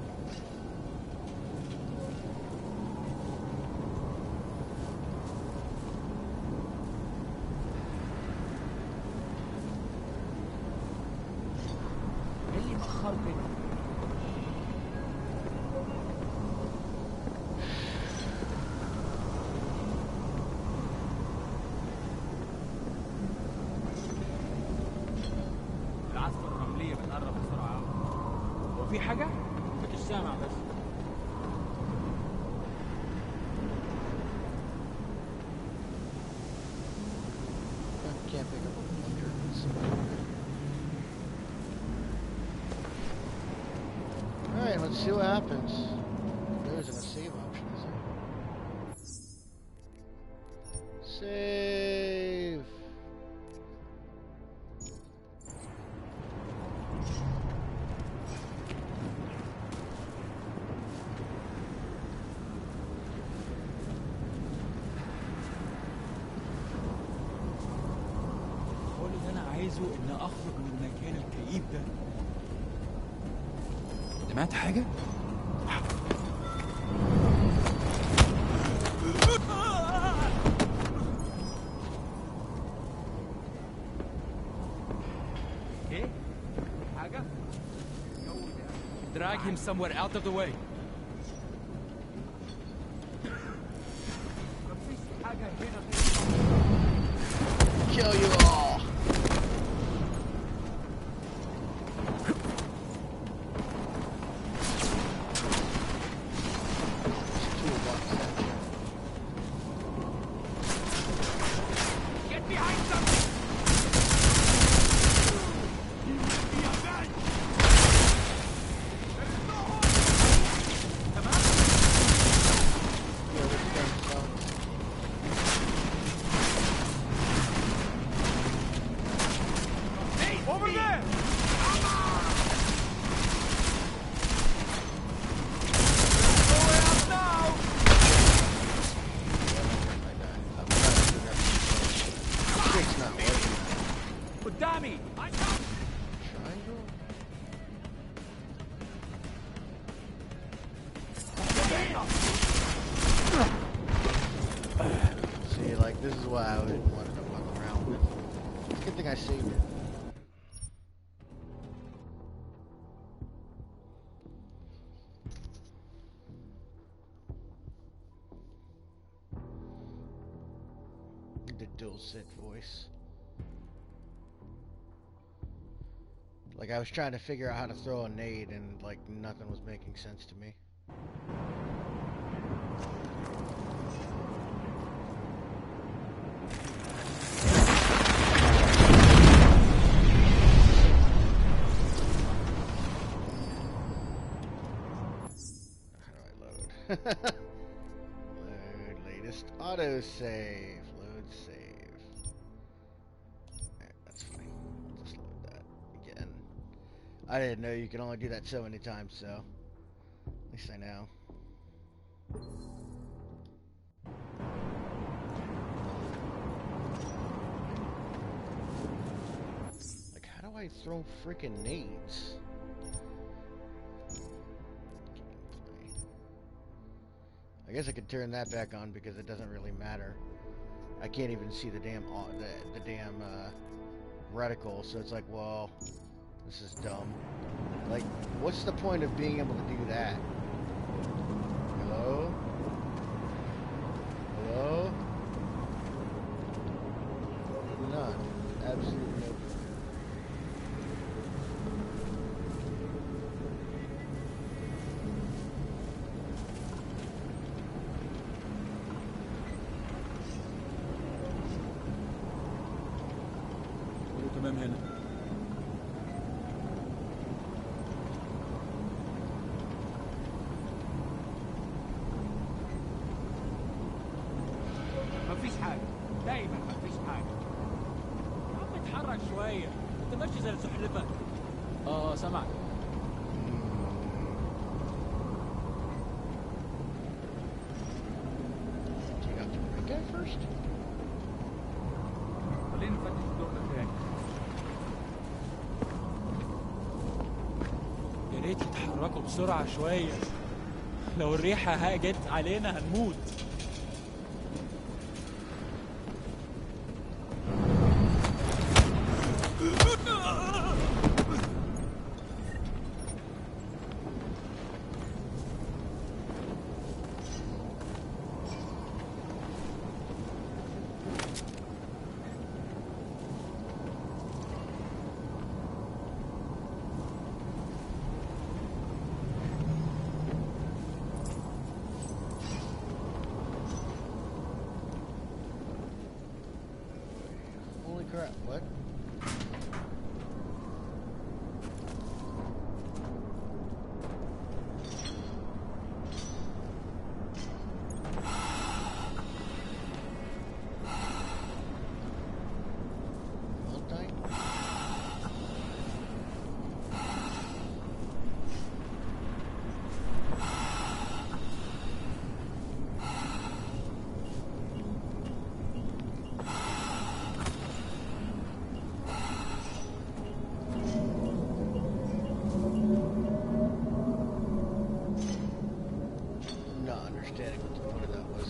اللي مأخرني. العاصفة الرملية بتقرب بسرعة. هو في حاجة؟ مش سامع بس. I can't pick up a bunker. Alright, let's see what happens. There isn't a save option, is there? Save! كل اللي أنا عايزه إن أخرج من المكان الكئيب ده. سمعت حاجة؟ إيه؟ حاجة؟ Drag him somewhere out of the way. مفيش حاجة هنا. Kill you all! Get behind them! This is why I would want to fuck around with it. It's a good thing I saved it. The dulcet voice. Like I was trying to figure out how to throw a nade and like nothing was making sense to me. How do I load? Load latest autosave. Load save. Alright, that's fine. I'll just load that again. I didn't know you can only do that so many times, so at least I know. Like, how do I throw freaking nades? I guess I could turn that back on because it doesn't really matter. I can't even see the damn the damn reticle, so it's like, well, this is dumb. Like, what's the point of being able to do that? Hello? Hello? None. Absolutely no. تمام هنا. مفيش حاجة، دايما مفيش حاجة. يا عم اتحرك شوية، انت ماشي زي السحلفة. سمعت. Take out the red guy first? خلينا نفتش الدقة تاني. يا ريت يتحركوا بسرعة شوية. لو الريحة جت علينا هنموت. Holy crap, what? Multi? Not understanding what the point of that was.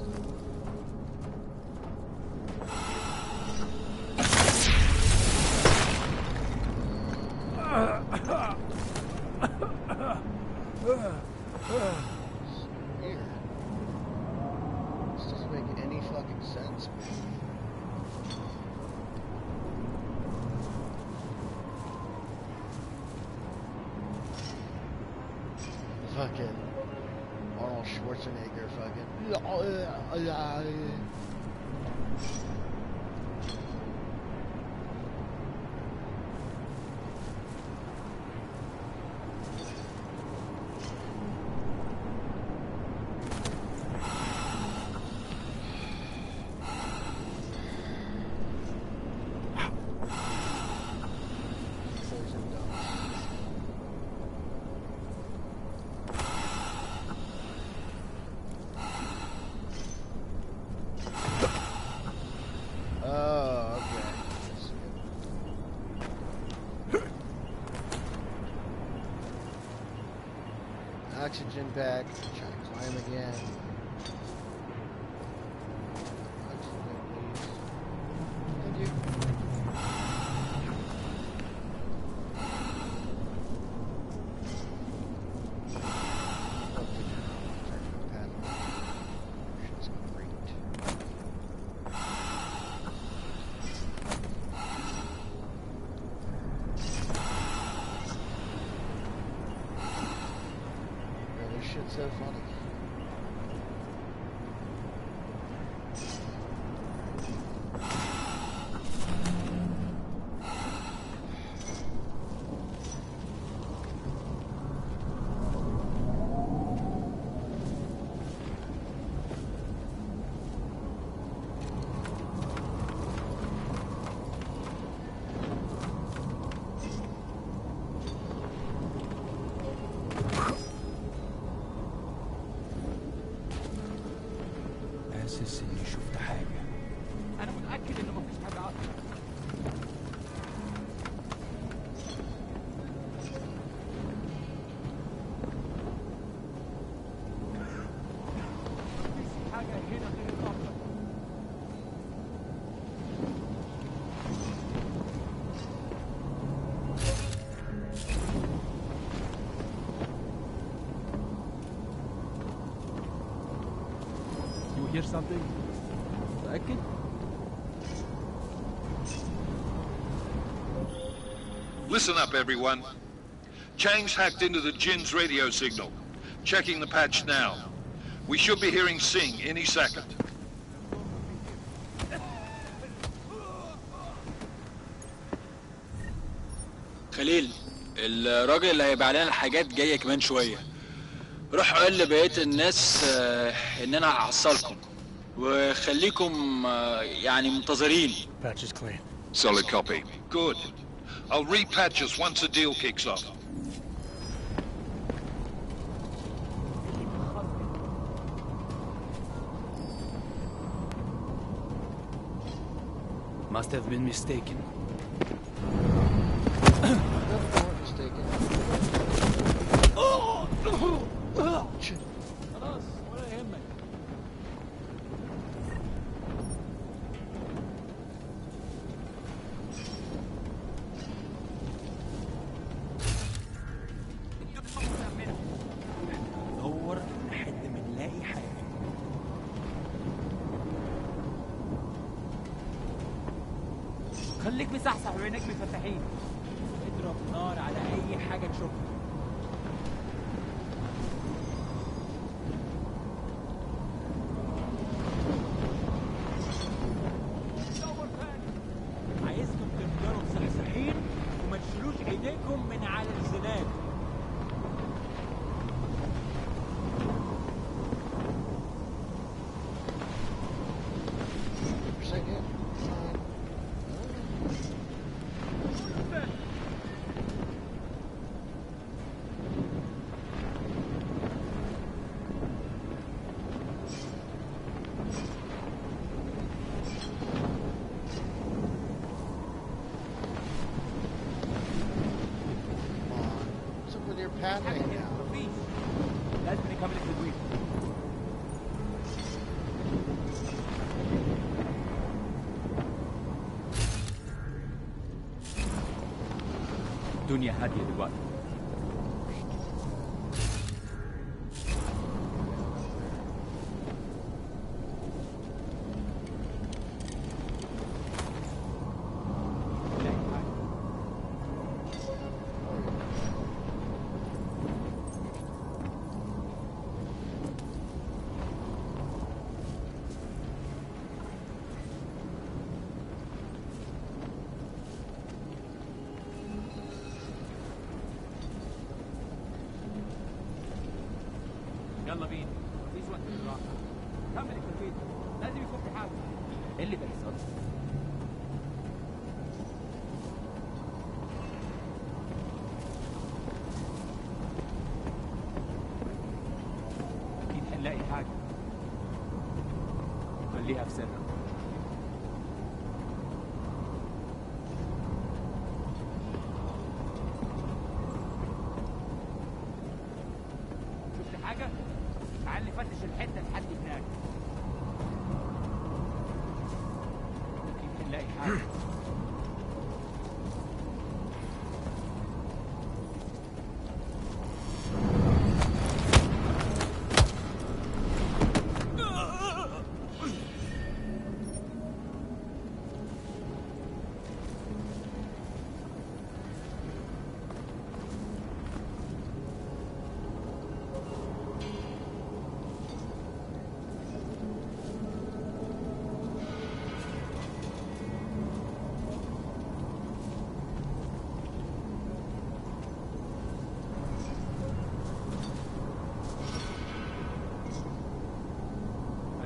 Weird. This doesn't make any fucking sense, man. Fucking Arnold Schwarzenegger fucking. Poison dumps. Oh, okay. Oxygen bag. Try to climb again. Oxygen, please. shit's so funny. حاسس اني شفت حاجة. انا متاكد انه مفيش حاجه اصلا. مفيش حاجه هنا غير الرمله. You hear something? متأكد؟ Listen up, everyone. Chang's hacked into the Jin's radio signal. Checking the patch now. We should be hearing Sing any second. خليل، الراجل اللي هيبيع لنا الحاجات جاي كمان شويه. روح قول لبقيه الناس ان انا هحصلكم وخليكم يعني منتظرين. Patch is clean. Solid copy. Good. I'll repatch us once the deal kicks off. Must have been mistaken. خلاص ولا يهمك. ندور لحد ما نلاقي حاجة. خليك مصحصح وعينك مفتحين. اضرب نار على اي حاجه تشوفها. دور تاني. عايزكم تفضلوا مصحصحين وما تشيلوش ايديكم من على الزناد. What's up with your paddling now? مفيش. لازم نكمل التدوير. الدنيا هادية دلوقتي. يلا بينا. مفيش وقت للراحه. كمل التدوير. لازم يكون في حاجه. ايه اللي بيحصل؟ اكيد هنلاقي حاجه. خليها في سرك. شفت حاجه؟ تعال نفتش الحته لحد هناك. اكيد هنلاقي حاجه.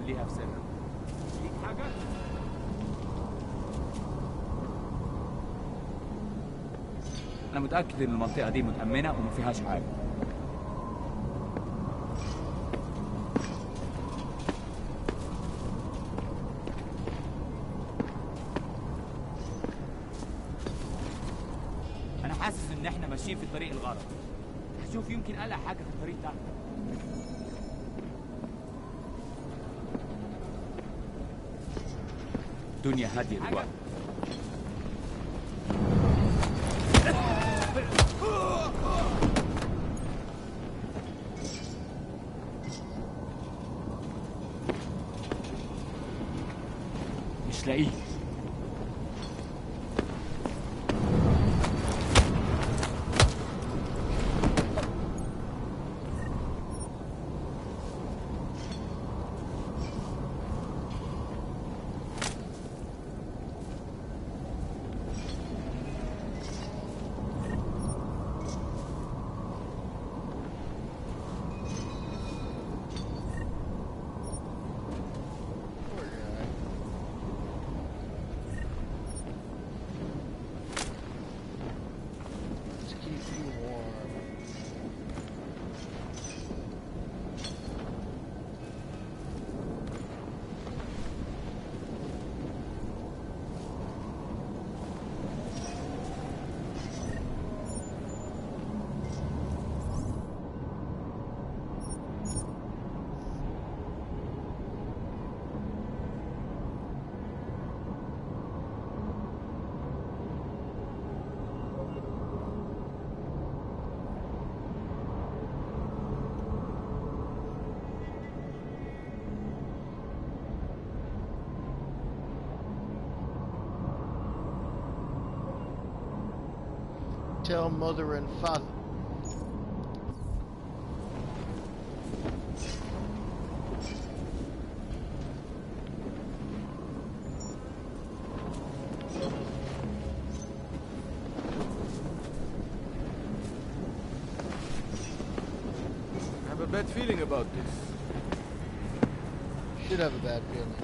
خليها في سرك. ليك حاجة؟ أنا متأكد إن المنطقة دي متأمنة وما فيهاش حاجة. أنا حاسس إن إحنا ماشيين في الطريق الغلط. هشوف يمكن ألاقي حاجة في الطريق ده. الدنيا هادية دلوقتي. مش لاقيه. Tell mother and father. I have a bad feeling about this. Should have a bad feeling.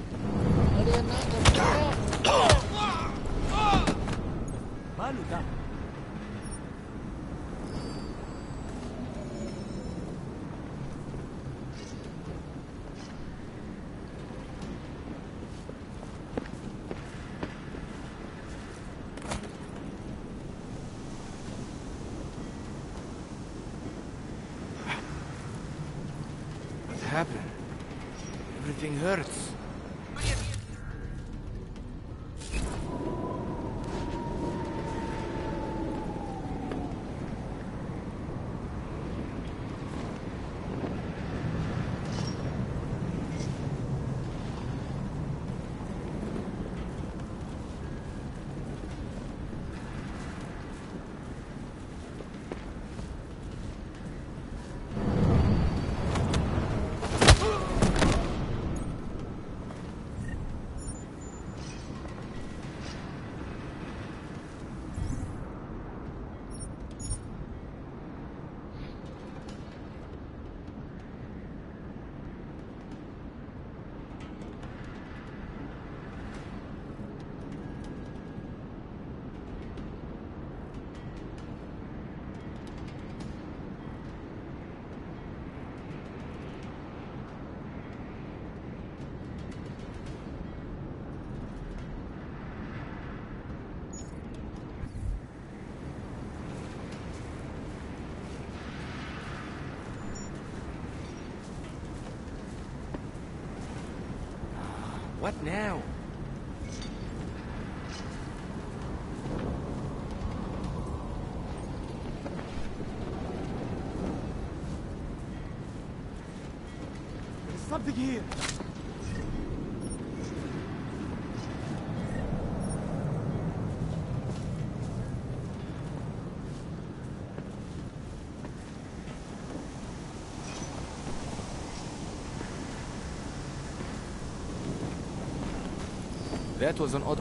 ماله ده؟ What happened? Everything hurts. What now? There's something here. That was an odd...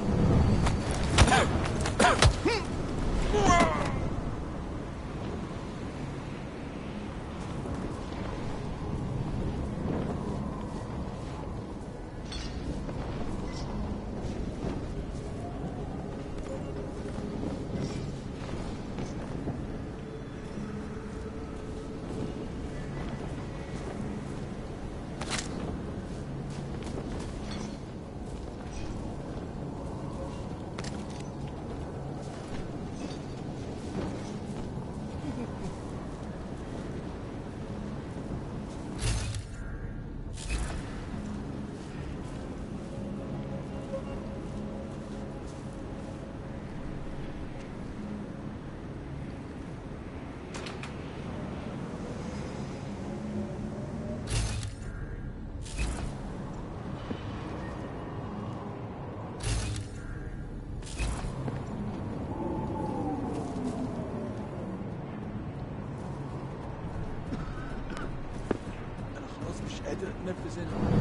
قادر اتنفس هنا.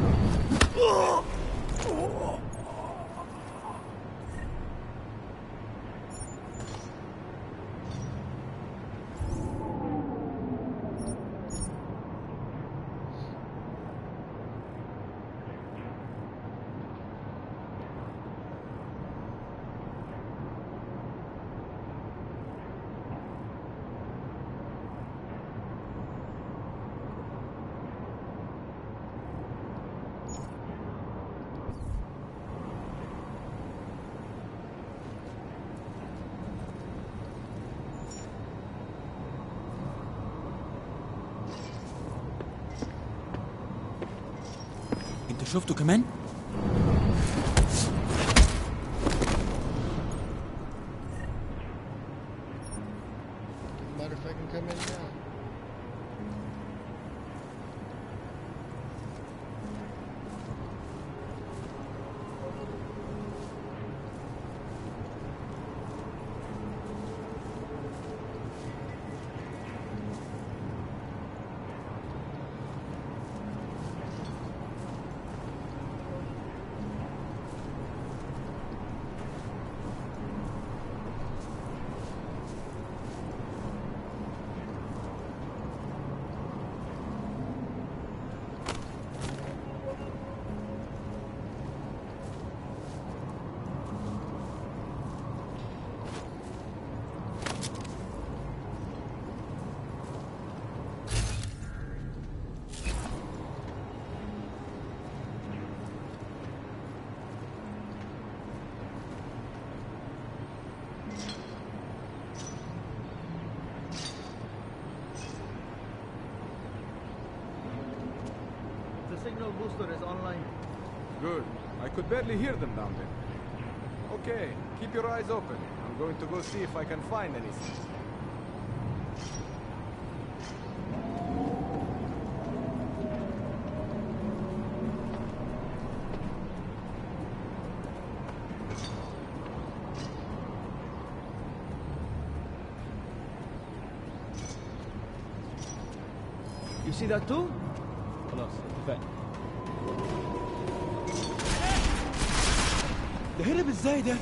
انت شفته كمان؟ Doesn't matter if I can come in now. The signal booster is online. Good. I could barely hear them down there. Okay, keep your eyes open. I'm going to go see if I can find anything. You see that too? خلاص اتفقنا. ده هرب ازاي ده؟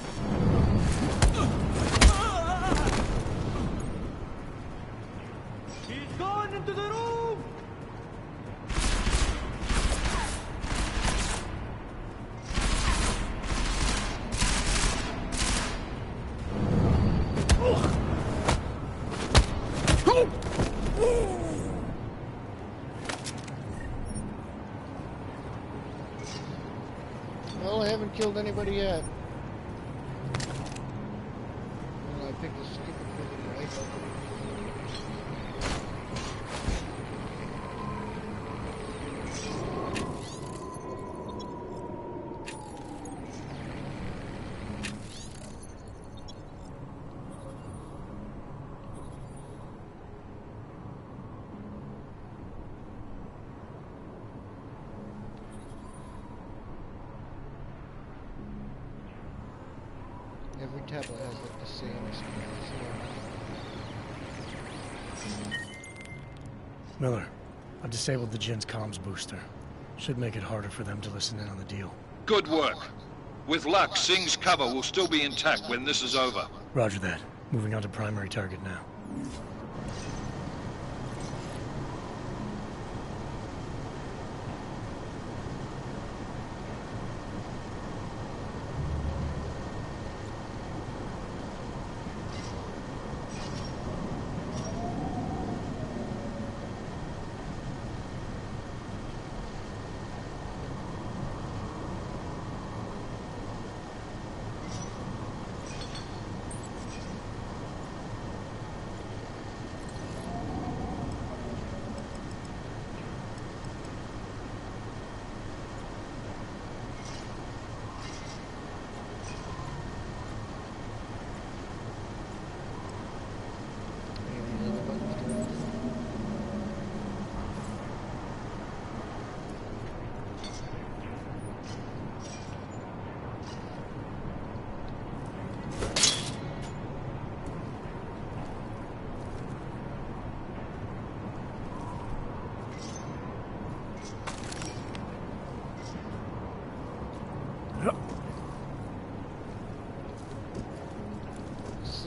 He's gone into the room! Well, I haven't killed anybody yet. Well, I picked a stupid freaking rifle. Every tablet has like the same experience. Miller, I've disabled the Jin's comms booster. Should make it harder for them to listen in on the deal. Good work. With luck, Singh's cover will still be intact when this is over. Roger that. Moving on to primary target now.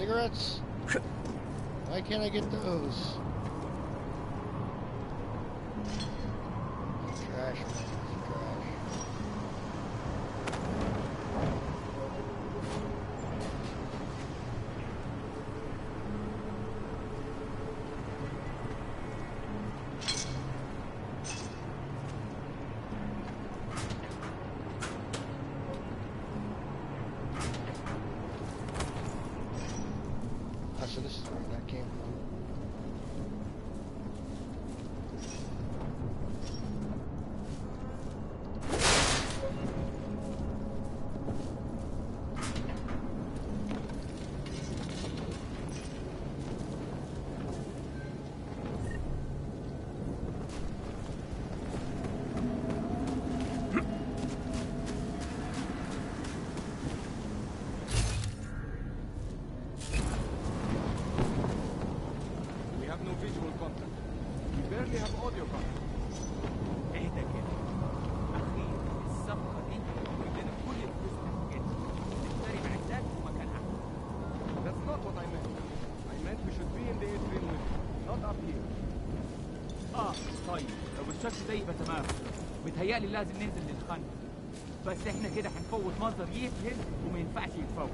Cigarettes? Why can't I get those? Trash, man. Trash. So this is where that came from. الشخص ده يبقى تمام. متهيألي لازم ننزل نتخانق، بس احنا كده هنفوت منظر يفهم وما ينفعش يتفوت.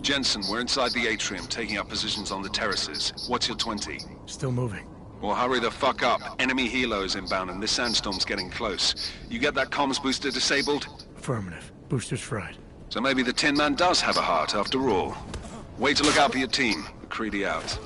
Jensen, we're inside the atrium, taking up positions on the terraces. What's your 20? Still moving. Well, hurry the fuck up. Enemy helos inbound and this sandstorm's getting close. You get that comms booster disabled? Affirmative. Booster's fried. So maybe the Tin Man does have a heart after all. Way to look out for your team. McCready out.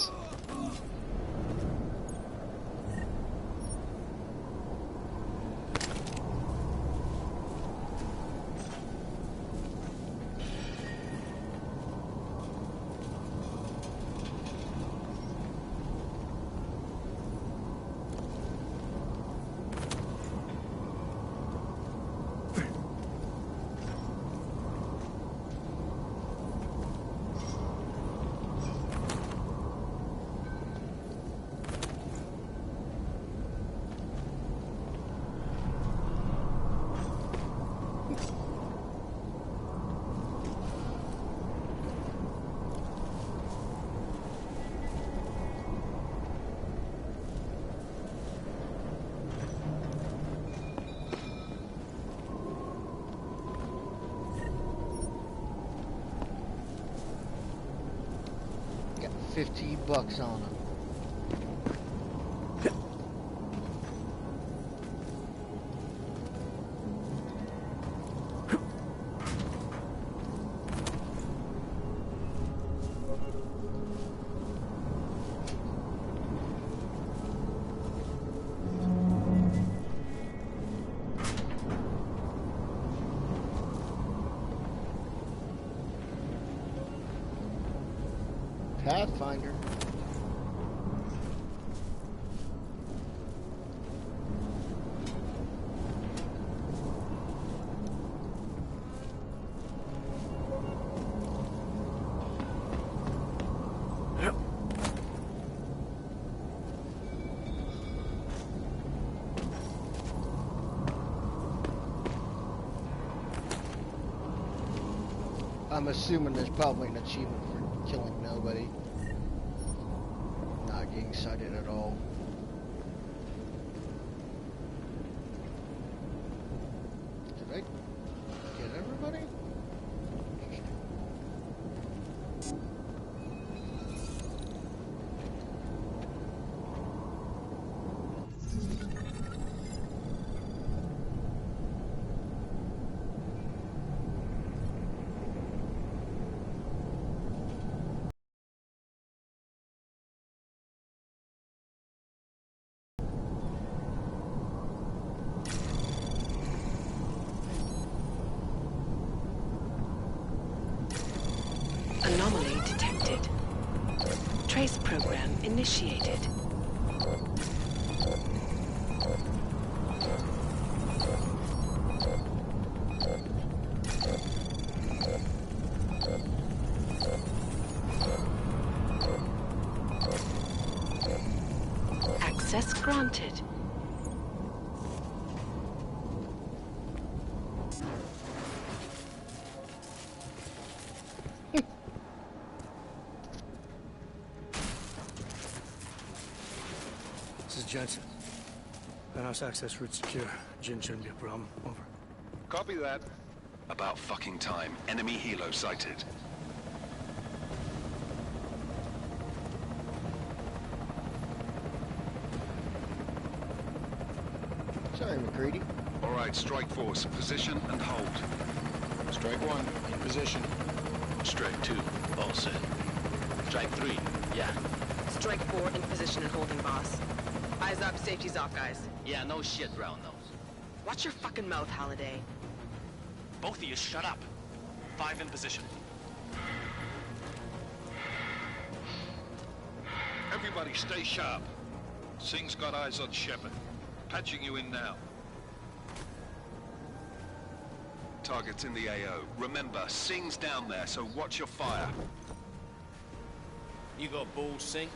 $15 on them. Pathfinder. I'm assuming there's probably an achievement for killing nobody. Not getting sighted at all. Did I get everybody? Anomaly detected. Trace program initiated. Access granted. This is Jensen. Penthouse access route secure. Jin shouldn't be a problem. Over. Copy that. About fucking time. Enemy helo sighted. Sorry, McCready. All right, strike force. Position and hold. Strike 1, in position. Strike 2, all set. Strike 3, yeah. Strike 4, in position and holding, boss. Eyes up, safety's off, guys. Yeah, no shit, round nose. Watch your fucking mouth, Halliday. Both of you, shut up. 5 in position. Everybody stay sharp. Singh's got eyes on Shepard. Patching you in now. Target's in the AO. Remember, Singh's down there, so watch your fire. You got balls, Singh?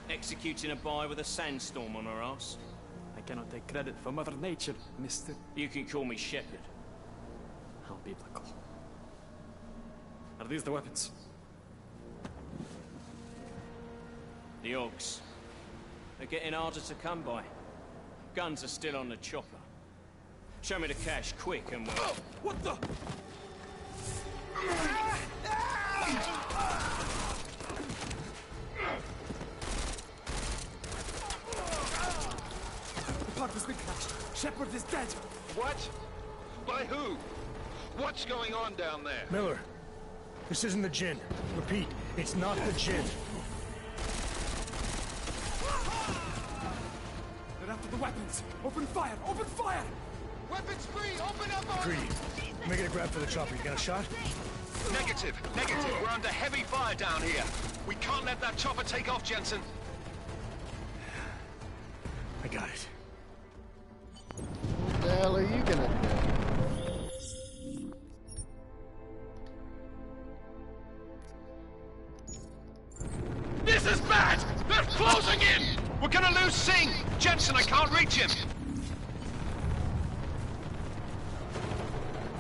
Executing a buy with a sandstorm on our ass? I cannot take credit for Mother Nature, mister. You can call me Shepard. How biblical. Are these the weapons? The Ogs. They're getting harder to come by. Guns are still on the chopper. Show me the cash, quick, and we'll... What the? The park has been crashed. Shepard is dead. What? By who? What's going on down there? Miller, this isn't the Jinn. Repeat, it's not the Jinn. They're after the weapons. Open fire! Open fire! Weapons free! Open up on... Greedy. Making a grab for the chopper. You got a shot? Negative. Negative. We're under heavy fire down here. We can't let that chopper take off, Jensen. I got it. What the hell are you gonna do? This is bad! They're closing in! We're gonna lose Singh! Jensen, I can't reach him!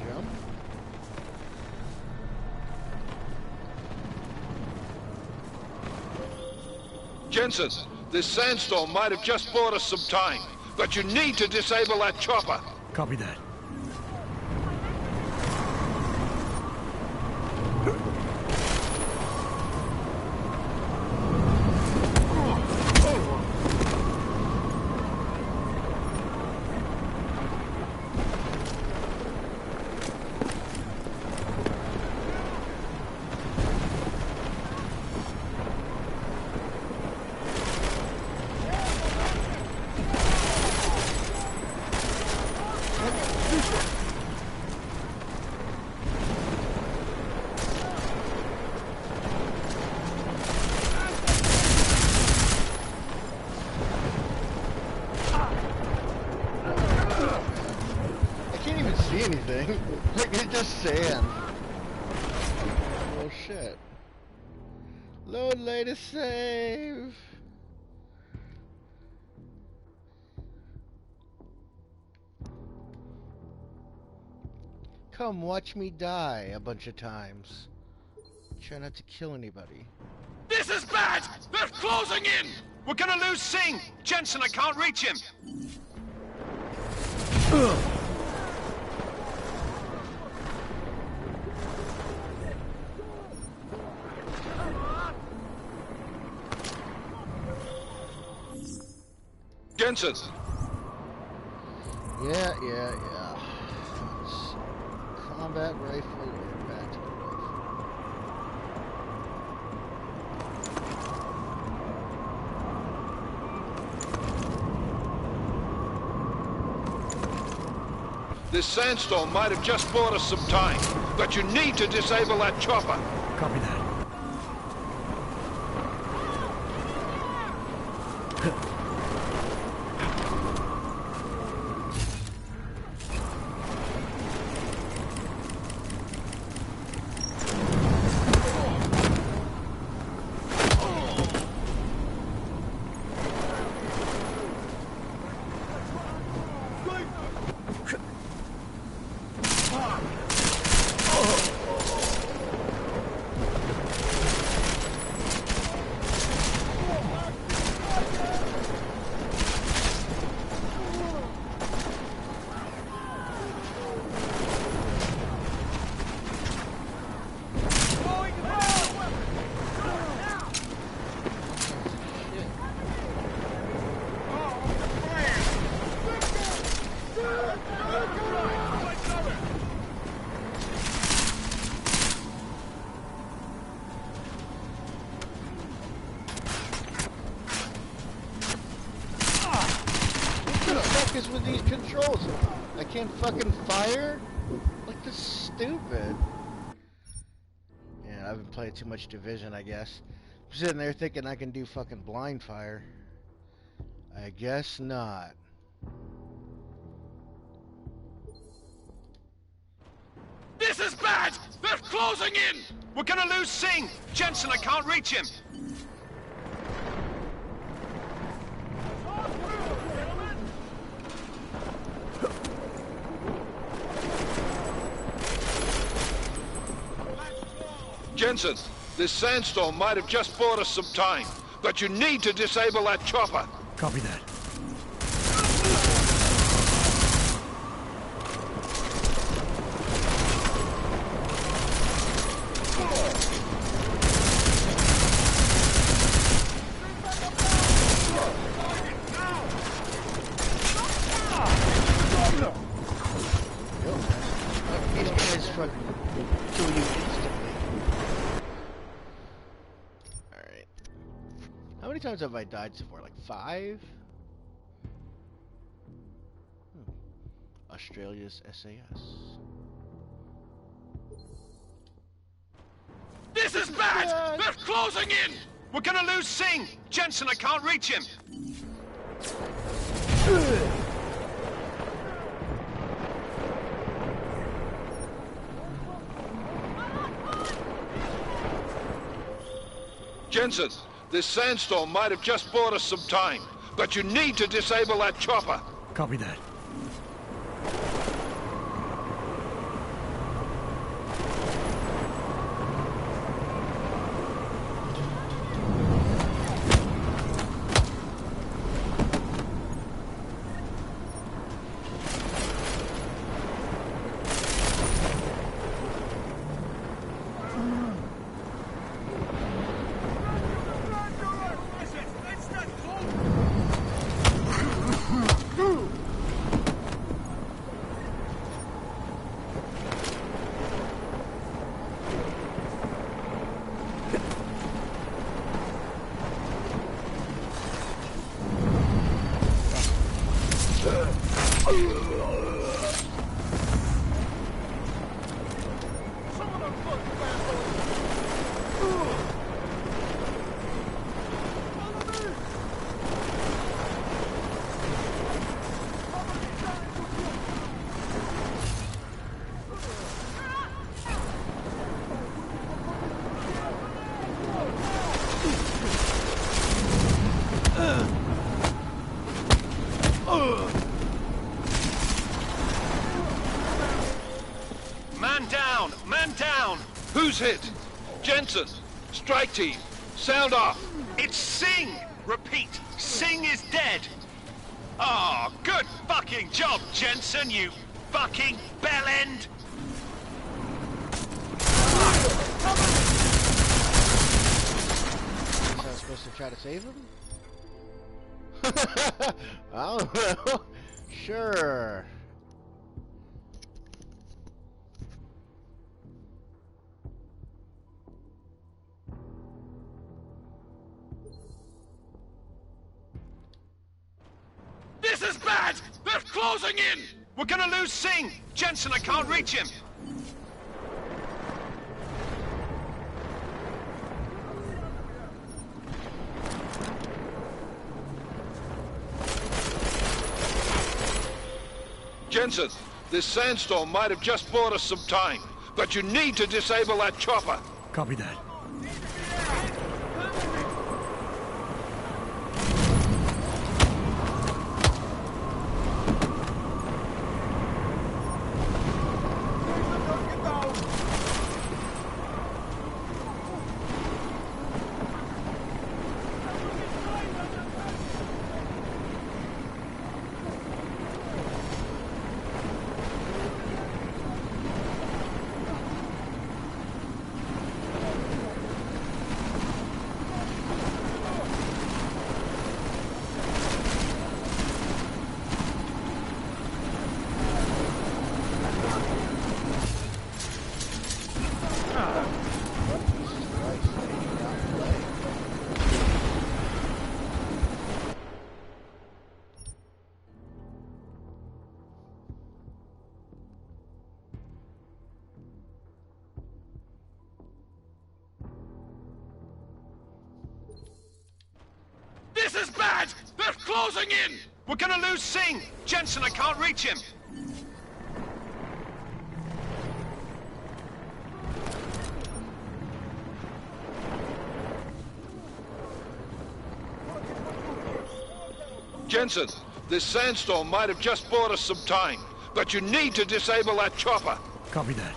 Jump. Jensen, this sandstorm might have just bought us some time, but you need to disable that chopper. Copy that. Anything. Like, it's just sand. Oh shit. Load latest save. Come watch me die a bunch of times. Try not to kill anybody. This is bad! They're closing in! We're gonna lose Singh! Jensen, I can't reach him! Jensen! Yeah. It's combat rifle or battle rifle. This sandstorm might have just bought us some time, but you need to disable that chopper. Copy that. Is with these controls. I can't fucking fire? Like, this is stupid. Yeah, I've been playing too much Division, I guess. I'm sitting there thinking I can do fucking blind fire. I guess not. This is bad! They're closing in! We're gonna lose Singh! Jensen, I can't reach him! Jensen, this sandstorm might have just bought us some time, but you need to disable that chopper. Copy that. These guys fucking kill you instantly. Alright. How many times have I died so far? Like 5? Australia's SAS. This is bad! They're closing in! We're gonna lose Singh! Jensen, I can't reach him! Jensen, this sandstorm might have just bought us some time, but you need to disable that chopper. Copy that. Man down! Man down! Who's hit? Jensen, strike team, sound off. It's Singh! Repeat, Singh is dead! Oh, good fucking job, Jensen, you fucking bellend! Was I supposed to try to save him? I don't know. Sure. This is bad! They're closing in! We're gonna lose Singh! Jensen, I can't reach him! Jensen, this sandstorm might have just bought us some time, but you need to disable that chopper. Copy that. This is bad! They're closing in! We're gonna lose Singh! Jensen, I can't reach him! Jensen, this sandstorm might have just bought us some time, but you need to disable that chopper. Copy that.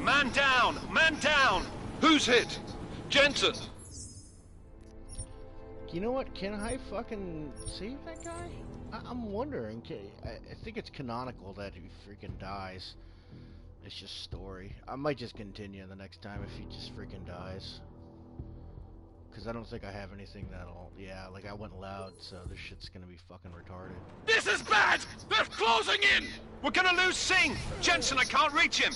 Man down! Man down! Who's hit? Jensen! You know what? Can I fucking save that guy? I'm wondering. I think it's canonical that he freaking dies. It's just story. I might just continue the next time if he just freaking dies. Because I don't think I have anything that'll... Yeah, like I went loud, so this shit's gonna be fucking retarded. This is bad! They're closing in! We're gonna lose Singh! Jensen, I can't reach him!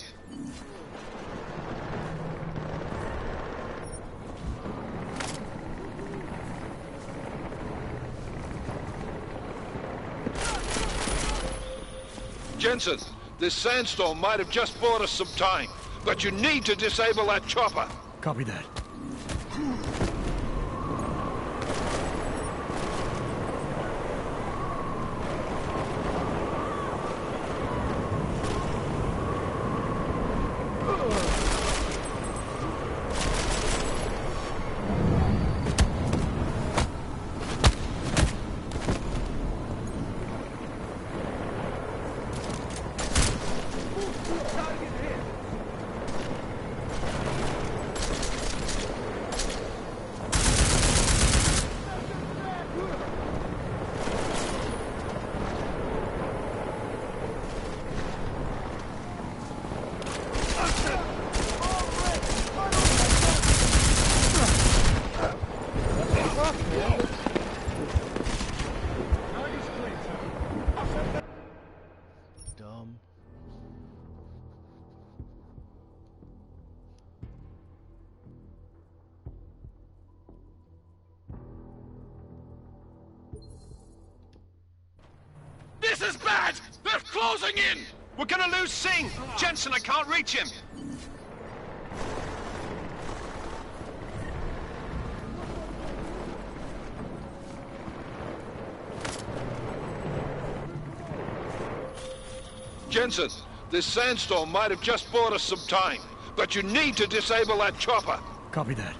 Jensen, this sandstorm might have just bought us some time, but you need to disable that chopper. Copy that. Dumb. This is bad! They're closing in! We're gonna lose Singh! Jensen, I can't reach him! Jensen, this sandstorm might have just bought us some time, but you need to disable that chopper. Copy that.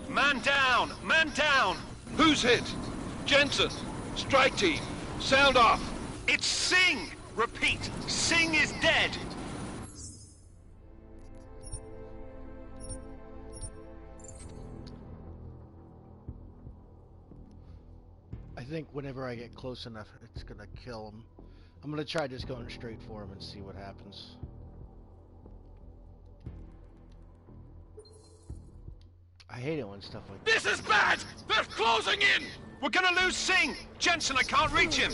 Man down! Man down! Who's hit? Jensen, strike team, sound off. It's Singh! Repeat, Singh is dead! I think whenever I get close enough, it's gonna kill him. I'm gonna try just going straight for him and see what happens. I hate it when stuff like This is bad! They're closing in! We're gonna lose Singh! Jensen, I can't reach him!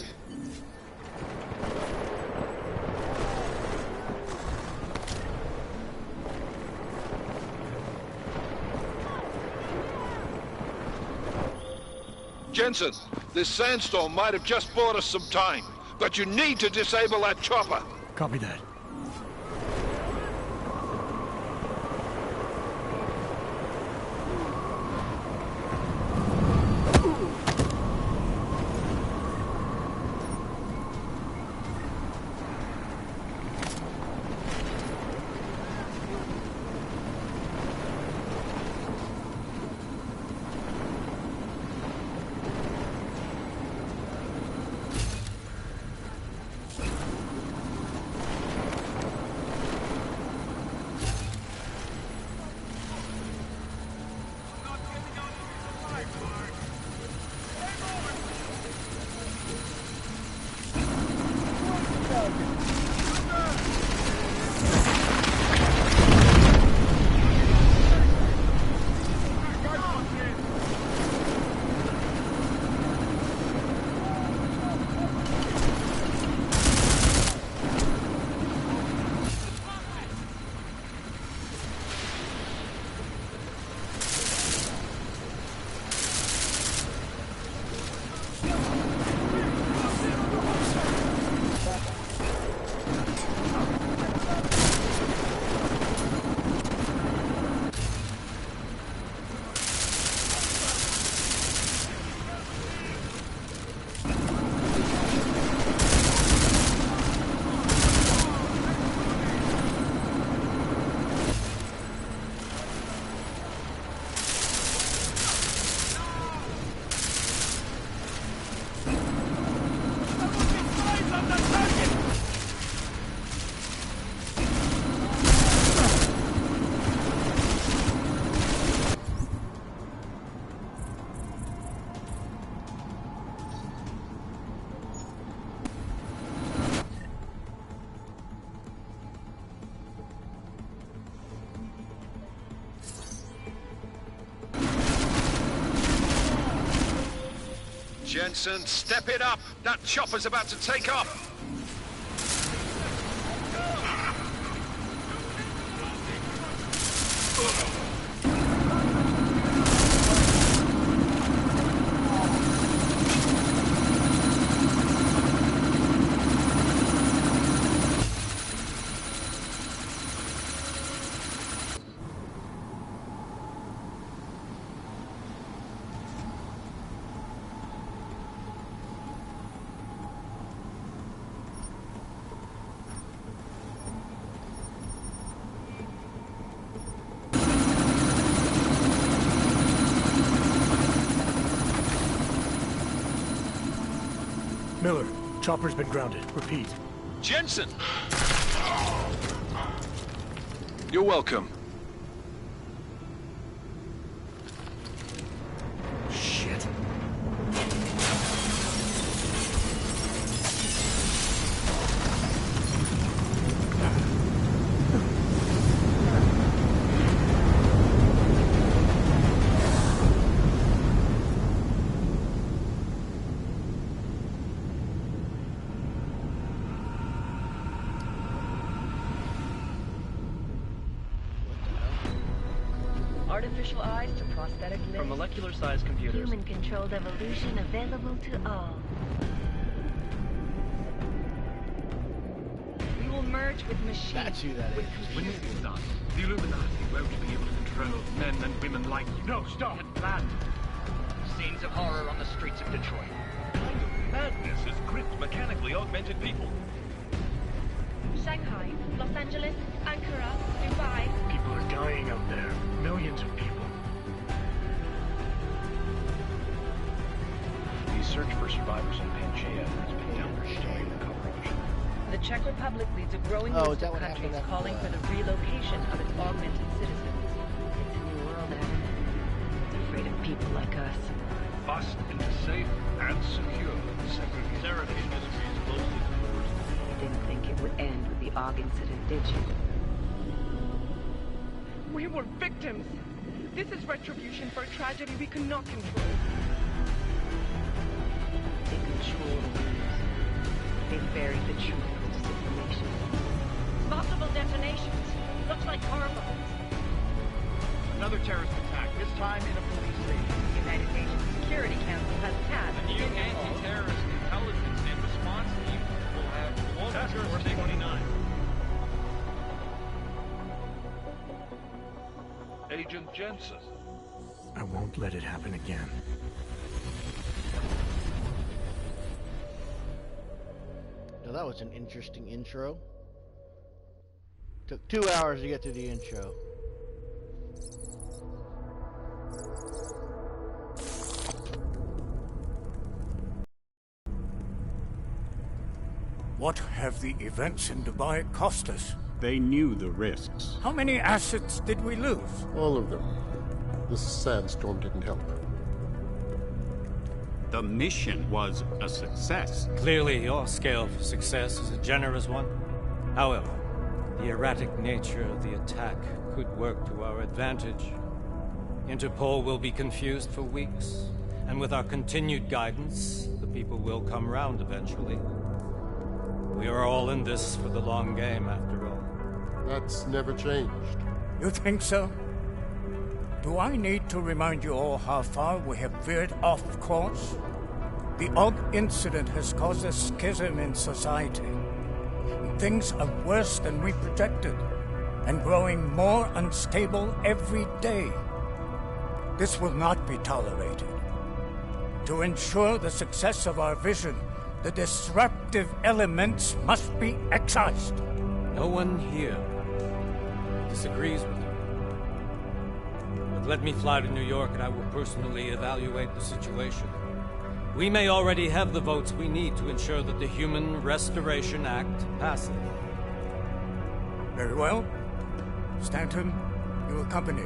Jensen, this sandstorm might have just bought us some time, but you need to disable that chopper. Copy that. Jensen, step it up! That chopper's about to take off! Miller, chopper's been grounded. Repeat. Jensen! You're welcome. Shit. Artificial eyes to prosthetic limbs. From molecular-sized computers. Human-controlled evolution available to all. We will merge with machines. That's who that is. When this is done, the Illuminati won't be able to control men and women like you. No, stop! And planned. Scenes of horror on the streets of Detroit. What kind of madness has gripped mechanically augmented people? Shanghai, Los Angeles, Ankara, Dubai. People are dying out there. Millions of people. The search for survivors in Pangaea has been downstream the coverage. The Czech Republic leads a growing list of countries calling for the relocation of its augmented citizens. It's a new world, Adam. They're afraid of people like us. Bust into safe and secure segregation. Sarah Industries closely towards. You didn't think it would end with the AUG incident, did you? We were victims. This is retribution for a tragedy we cannot control. They control the news. They buried the truth with disinformation. Possible detonations. Looks like car bombs. Another terrorist attack, this time in a police station. The United Nations Security Council has passed The new anti-terrorist intelligence and response team will have Task Force 29. Agent Jensen. I won't let it happen again. Now that was an interesting intro. Took 2 hours to get to the intro. What have the events in Dubai cost us? They knew the risks. How many assets did we lose? All of them. The sandstorm didn't help. The mission was a success. Clearly, your scale for success is a generous one. However, the erratic nature of the attack could work to our advantage. Interpol will be confused for weeks, and with our continued guidance, the people will come round eventually. We are all in this for the long game, after all. That's never changed. You think so? Do I need to remind you all how far we have veered off course? The AUG incident has caused a schism in society. Things are worse than we projected, and growing more unstable every day. This will not be tolerated. To ensure the success of our vision, the disruptive elements must be excised. No one here disagrees with you. But let me fly to New York and I will personally evaluate the situation. We may already have the votes we need to ensure that the Human Restoration Act passes. Very well. Stanton, you accompany.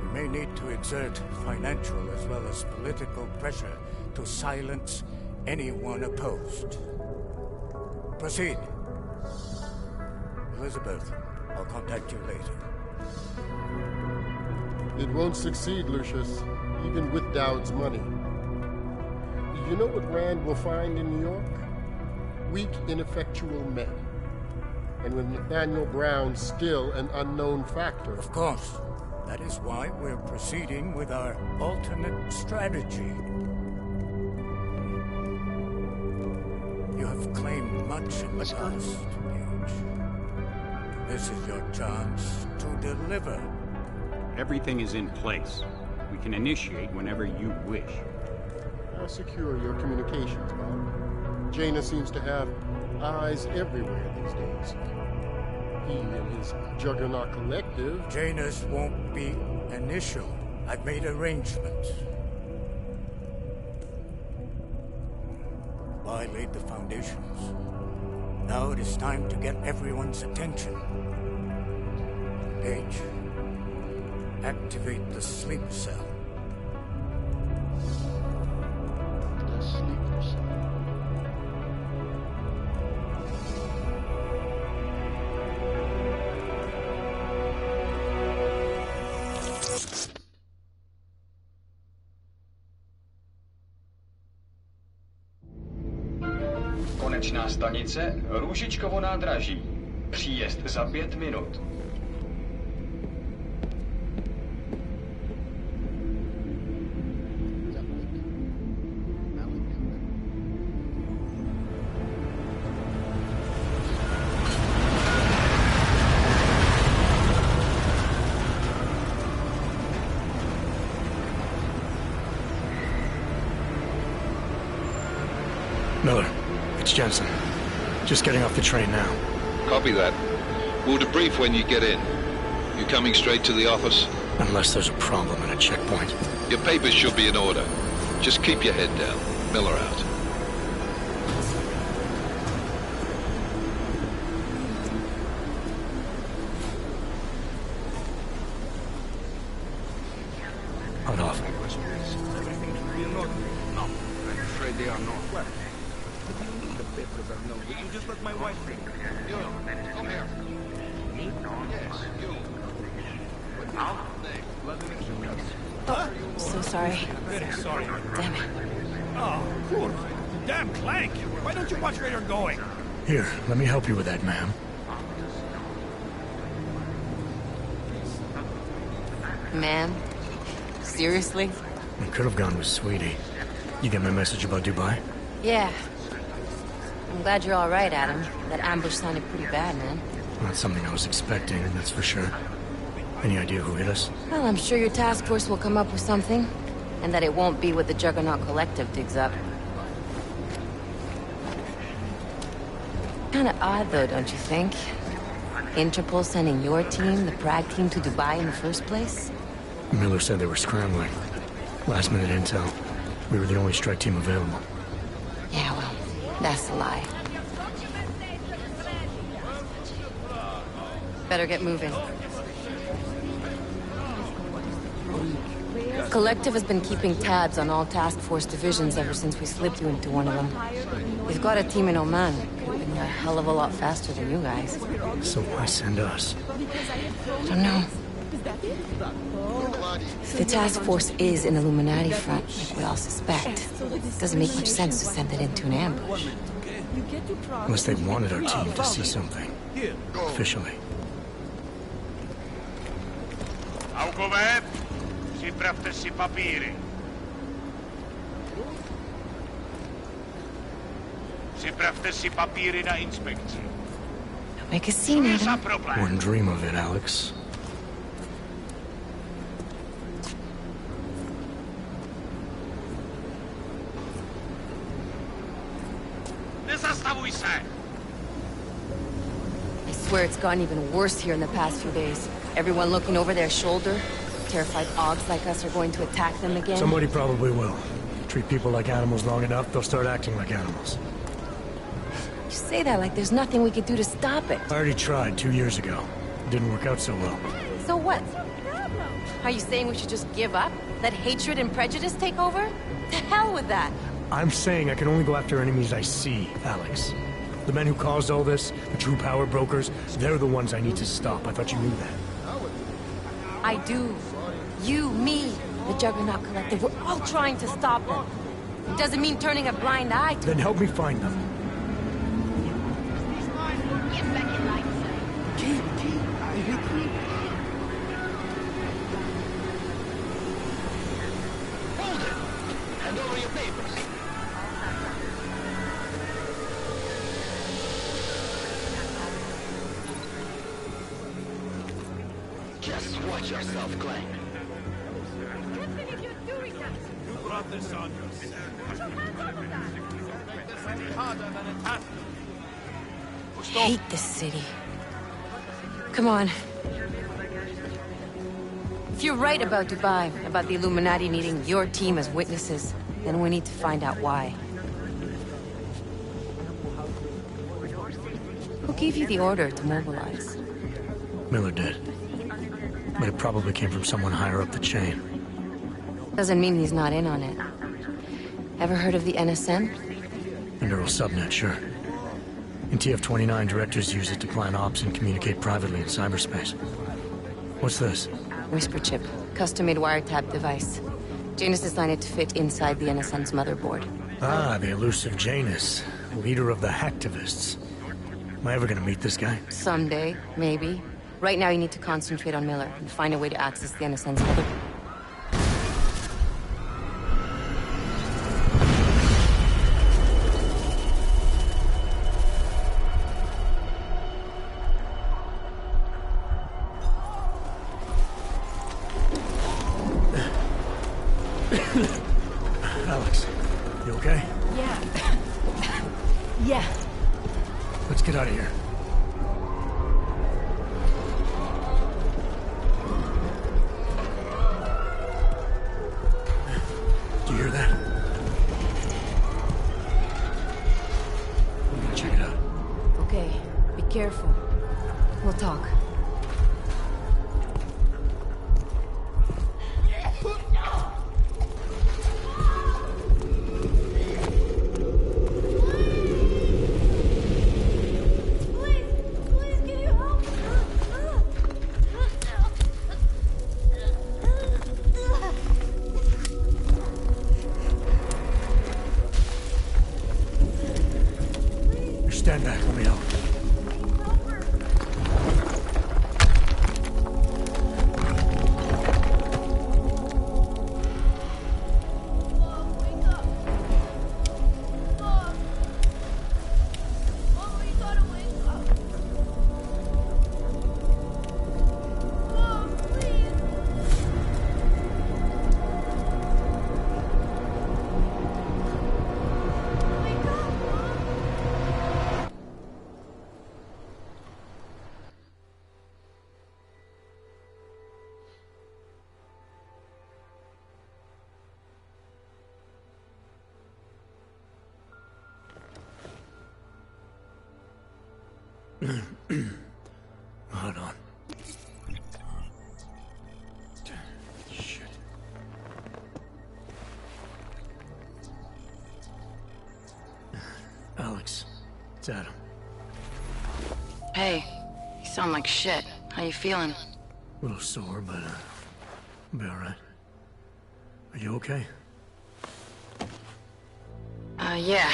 We may need to exert financial as well as political pressure to silence anyone opposed. Proceed. Elizabeth, I'll contact you later. It won't succeed, Lucius, even with Dowd's money. You know what Rand will find in New York? Weak, ineffectual men. And with Nathaniel Brown still an unknown factor. Of course. That is why we're proceeding with our alternate strategy. You have claimed much in the past, Gage. This is your chance to deliver. Everything is in place. We can initiate whenever you wish. How secure your communications, Bob? Jaina seems to have eyes everywhere these days. He and his Juggernaut Collective... Jaina's won't be initial. I've made arrangements. I laid the foundations. Now it is time to get everyone's attention. Gage, activate the sleep cell. The sleeper cell. Konečná stanice Růžičkovo nádraží. Příjezd za 5 minut. Miller, it's Jensen. Just getting off the train now. Copy that. We'll debrief when you get in. You coming straight to the office? Unless there's a problem at a checkpoint. Your papers should be in order. Just keep your head down. Miller out. On off. Everything's really in order. No, I'm afraid they are not. Well, if you need the papers are no good, you just let my wife think. You, come here. Me? Yes, you. How? Oh, so sorry. Very sorry. Damn it. Oh, poor. Damn Clank. Why don't you watch where you're going? Here, let me help you with that, ma'am. Ma'am? Seriously? I could have gone with Sweetie. You get my message about Dubai? Yeah. I'm glad you're all right, Adam. That ambush sounded pretty bad, man. Not something I was expecting, that's for sure. Any idea who hit us? Well, I'm sure your task force will come up with something. And that it won't be what the Juggernaut Collective digs up. Kinda odd, though, don't you think? Interpol sending your team, the Prague team, to Dubai in the first place? Miller said they were scrambling. Last minute intel. We were the only strike team available. Yeah, well, that's a lie. Better get moving. Collective has been keeping tabs on all task force divisions ever since we slipped you into one of them. We've got a team in Oman. Could have been a hell of a lot faster than you guys. So why send us? I don't know. If the task force is an Illuminati front, like we all suspect, it doesn't make much sense to send it into an ambush. Unless they wanted our team to see something. Officially. Aukové, připravte si papíry. Připravte si papíry na inspekci. Don't make a scene, Adam. Wouldn't dream of it, Alex. Nezastavuj se! I swear it's gotten even worse here in the past few days. Everyone looking over their shoulder. Terrified Augs like us are going to attack them again. Somebody probably will. Treat people like animals long enough, they'll start acting like animals. You say that like there's nothing we could do to stop it. I already tried 2 years ago. Didn't work out so well. So what? Are you saying we should just give up? Let hatred and prejudice take over? To hell with that! I'm saying I can only go after enemies I see, Alex. The men who caused all this, the true power brokers, they're the ones I need to stop. I thought you knew that. I do. You, me, the Juggernaut Collective, we're all trying to stop them. It doesn't mean turning a blind eye to Then help me find them. Get back in line, sir. Keep, I hit you. Hold it! Hand over your papers. Just watch yourself, Clank. You brought this on yourself. Make this any harder than it has to. I hate this city. Come on. If you're right about Dubai, about the Illuminati needing your team as witnesses, then we need to find out why. Who gave you the order to mobilize? Miller did. But it probably came from someone higher up the chain. Doesn't mean he's not in on it. Ever heard of the NSN? The neural subnet, sure. In TF-29, directors use it to plan ops and communicate privately in cyberspace. What's this? Whisper chip. Custom-made wiretap device. Janus designed it to fit inside the NSN's motherboard. Ah, the elusive Janus. Leader of the hacktivists. Am I ever gonna meet this guy? Someday, maybe. Right now you need to concentrate on Miller and find a way to access the NSN's motherboard. Alex, you okay? Yeah. Yeah. Let's get out of here. Do you hear that? I'm gonna check it out. Okay, be careful. We'll talk. Stand back, let me help. Hold on. Shit. Alex, it's Adam. Hey, you sound like shit. How you feeling? A little sore, but I'll be alright. Are you okay? Yeah,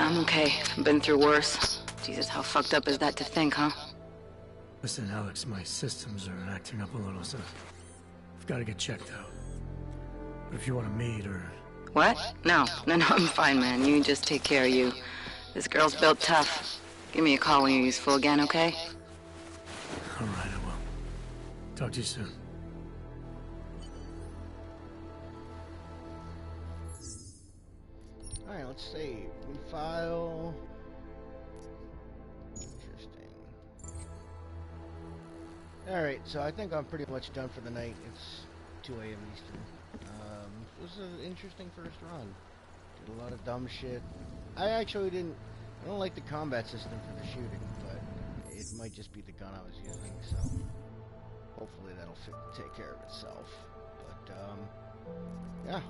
I'm okay. I've been through worse. Jesus, how fucked up is that to think, huh? Listen, Alex, my systems are acting up a little, so I've got to get checked out. But if you want to meet or... What? No, I'm fine, man. You just take care of you. This girl's built tough. Give me a call when you're useful again, okay? Alright, I will. Talk to you soon. Alright, let's save. New file. Interesting. Alright, so I think I'm pretty much done for the night. It's 2 a.m. Eastern. It was an interesting first run. Did a lot of dumb shit. I actually I don't like the combat system for the shooting, but it might just be the gun I was using, so hopefully that'll take care of itself. But, yeah.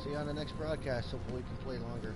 See you on the next broadcast. Hopefully we can play longer.